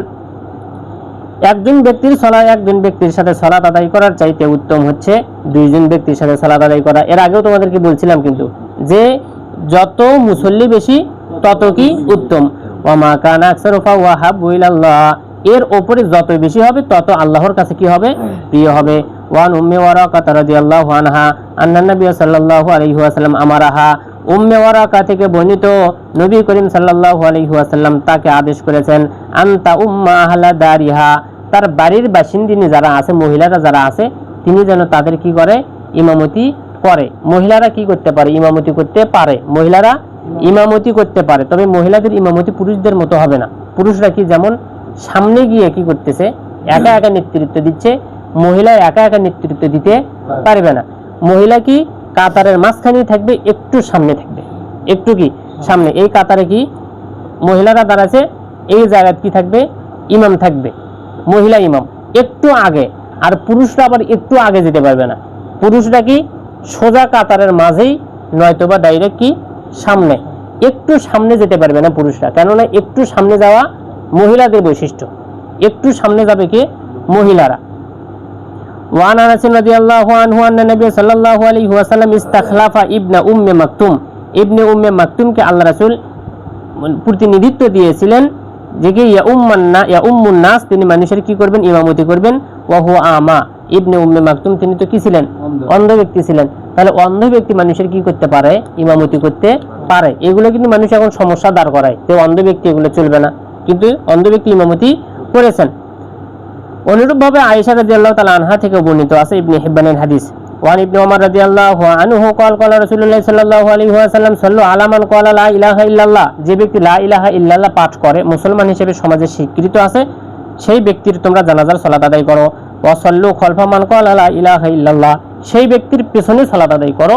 একজন ব্যক্তির সালাত একজন ব্যক্তির সাথে সালাত আদায় করার চাইতে উত্তম হচ্ছে দুইজন ব্যক্তির সাথে সালাত আদায় করা। এর আগেও তোমাদেরকে বলছিলাম কিন্তু যে যত মুসল্লি বেশি তত কি উত্তম। ওয়া মা কানা আকসারু ফাওয়া হাব্বু ইলাল্লাহ, এর উপরে যত বেশি হবে তত আল্লাহর কাছে কি হবে, প্রিয় হবে। ওয়ান উম্মে ওয়ারাকা রাদিয়াল্লাহু আনহা আন্না নবী সাল্লাল্লাহু আলাইহি ওয়াসাল্লাম আমারাহা, উম্মে ওয়ারাকা থেকে বর্ণিত নবী করিম সাল্লাল্লাহু আলাইহি ওয়াসাল্লাম তাকে আদেশ করেছেন, আনতা উম্মা আহলা দারিহা, তার বাড়ির বাসিন্দিনী যারা আছে, মহিলারা যারা আছে, তিনি যেন তাদের কি করে, ইমামতি করে। মহিলারা কি করতে পারে, ইমামতি করতে পারে, মহিলারা ইমামতি করতে পারে, তবে মহিলাদের ইমামতি পুরুষদের মতো হবে না। পুরুষরা কি যেমন সামনে গিয়ে কি করতেছে, একা একা নেতৃত্ব দিচ্ছে, মহিলা একা একা নেতৃত্ব দিতে পারবে না। মহিলা কি কাতারের মাঝখানেই থাকবে, একটু সামনে থাকবে, একটু কি সামনে, এই কাতারে কি মহিলারা দাঁড়াচ্ছে, এই জায়গায় কি থাকবে, ইমাম থাকবে, মহিলা ইমাম একটু আগে, আর পুরুষরা আবার একটু আগে যেতে পারবে না। পুরুষরা কি সোজা কাতারের মাঝেই, নয়তোবা ডাইরেক্ট কি সামনে, একটু সামনে যেতে পারবে না পুরুষরা, কেননা একটু সামনে যাওয়া মহিলাদের বৈশিষ্ট্য, একটু সামনে যাবে কে, মহিলারা। ওয়ান আনাস রাদিয়াল্লাহু আনহু আন্না নবী সাল্লাল্লাহু আলাইহি ওয়াসাল্লাম ইস্তাখলাফা ইবনা উম্মে মাকতুম, ইবনে উম্মে মাকতুমকে আল্লাহ রাসূল প্রতিনিধিত্ব দিয়েছিলেন, যে কি ইয়া উম্মুন নাস, তিনি মানুষের কি করবেন, ইমামতি করবেন। ওয়া হুয়া আমা, ইবনে উম্মে মাকতুম তিনি তো কি ছিলেন, অন্ধ ব্যক্তি ছিলেন। তাহলে অন্ধ ব্যক্তি মানুষের কি করতে পারে, ইমামতি করতে পারে। এগুলো কিন্তু মানুষ এখন সমস্যা দাঁড় করায়, তো অন্ধ ব্যক্তি এগুলো চলবে না, কিন্তু অন্ধ ব্যক্তি ইমামতি করেছেন। অনুরূপভাবে আয়েশা রাদিয়াল্লাহু তাআলা আনহা থেকে বর্ণিত আছে ইবনে হিব্বানের হাদিস, ওয়ান ইবনে ওমর রাদিয়াল্লাহু আনহু قال قال রাসূলুল্লাহ সাল্লাল্লাহু আলাইহি ওয়াসাল্লাম সাল্লু আলা মান ক্বালা লা ইলাহা ইল্লাল্লাহ, যে ব্যক্তি লা ইলাহা ইল্লাল্লাহ পাঠ করে, মুসলমান হিসেবে সমাজে স্বীকৃত আছে, সেই ব্যক্তির তোমরা জানাজার সালাত আদায় করো। ওয়া সাল্লু খালফা মান ক্বালা লা ইলাহা ইল্লাল্লাহ, সেই ব্যক্তির পেছনে সালাত আদায় করো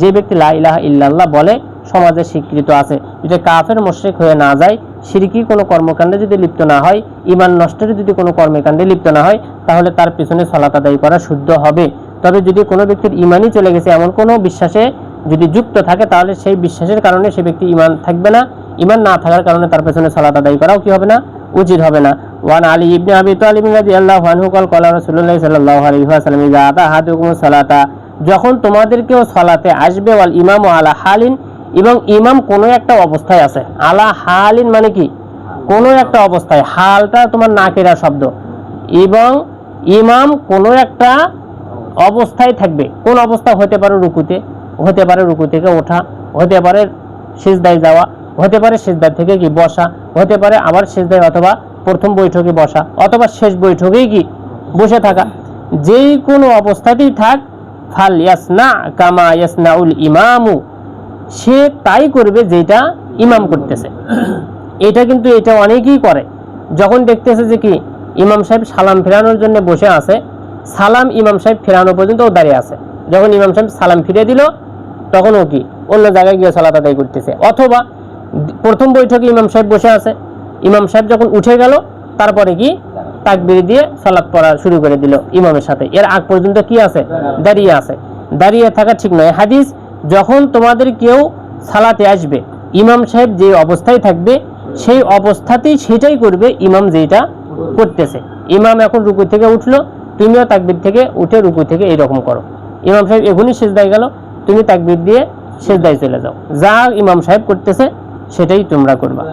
যে ব্যক্তি লা ইলাহা ইল্লাল্লাহ বলে, সমাজে স্বীকৃত আছে। যদি কাফের মুশরিক হয়ে না যায়, শিরকি কোনো কর্মকাণ্ডে যদি লিপ্ত না হয়, ঈমান নষ্টের যদি কোনো কর্মকাণ্ডে লিপ্ত না হয়, তাহলে তার পেছনে সালাত আদায় করা শুদ্ধ হবে। তবে যদি কোনো ব্যক্তির ঈমানই চলে গেছে, এমন কোনো বিশ্বাসে যদি যুক্ত থাকে, তাহলে সেই বিশ্বাসের কারণে সেই ব্যক্তি ঈমান থাকবে না, ঈমান না থাকার কারণে তার পেছনে সালাত আদায় করাও কি হবে না, উচিত হবে না। ওয়ান আলী ইবনে আবি তালিব রাদিয়াল্লাহু আনহু قال قال রাসূলুল্লাহ সাল্লাল্লাহু আলাইহি ওয়াসাল্লাম ইযা আতা আহাদুকুমুস সালাতা, যখন তোমাদেরকেও সালাতে আসবে, ওয়াল ইমামু আলা হালিন, এবং ইমাম কোনো একটা অবস্থায় আছে। আলা হালিন মানে কি, কোনো একটা অবস্থায়, হালটা তোমার নাকেরা শব্দ, এবং ইমাম কোনো একটা অবস্থায় থাকবে। কোন অবস্থা হতে পারে, রুকুতে, হতে পারে রুকু থেকে ওঠা, হতে পারে সিজদায় যাওয়া, হতে পারে সিজদা থেকে কি বসা, হতে পারে আবার সিজদায় অথবা প্রথম বৈঠকে বসা অথবা শেষ বৈঠকেই কি বসে থাকা, যেই কোনো অবস্থাতেই থাক, ফাল ইয়াসনা কামা ইয়াসনাউল ইমামু, সে তাই করবে যেটা ইমাম করতেছে। এটা কিন্তু এটা অনেকেই করে, যখন দেখতেছে যে কি ইমাম সাহেব সালাম ফেরানোর জন্য বসে আছে, সালাম ইমাম সাহেব ফেরানো পর্যন্ত ও দাঁড়িয়ে আছে, যখন ইমাম সাহেব সালাম ফিরে দিল তখন ও কি অন্য জায়গায় গিয়ে সালাত আদায় করতেছে। অথবা প্রথম বৈঠকে ইমাম সাহেব বসে আছে, ইমাম সাহেব যখন উঠে গেল তারপরে কি তাকবীর দিয়ে সালাত পড়া শুরু করে দিল ইমামের সাথে, এর আগ পর্যন্ত কি আছে দাঁড়িয়ে আছে। দাঁড়িয়ে থাকা ঠিক নয়। হাদিস, যখন তোমাদের কেউ সালাতে আসবে ইমাম সাহেব যে অবস্থায় থাকবে সেই অবস্থাতেই সেটাই করবে ইমাম যেটা করতেছে। ইমাম এখন রুকু থেকে উঠলো, তুমিও তাকবীর থেকে উঠে রুকু থেকে এইরকম করো। ইমাম সাহেব এখনই সিজদায় গেল, তুমি তাকবীর দিয়ে সিজদায় চলে যাও, যা ইমাম সাহেব করতেছে সেটাই তোমরা করবা।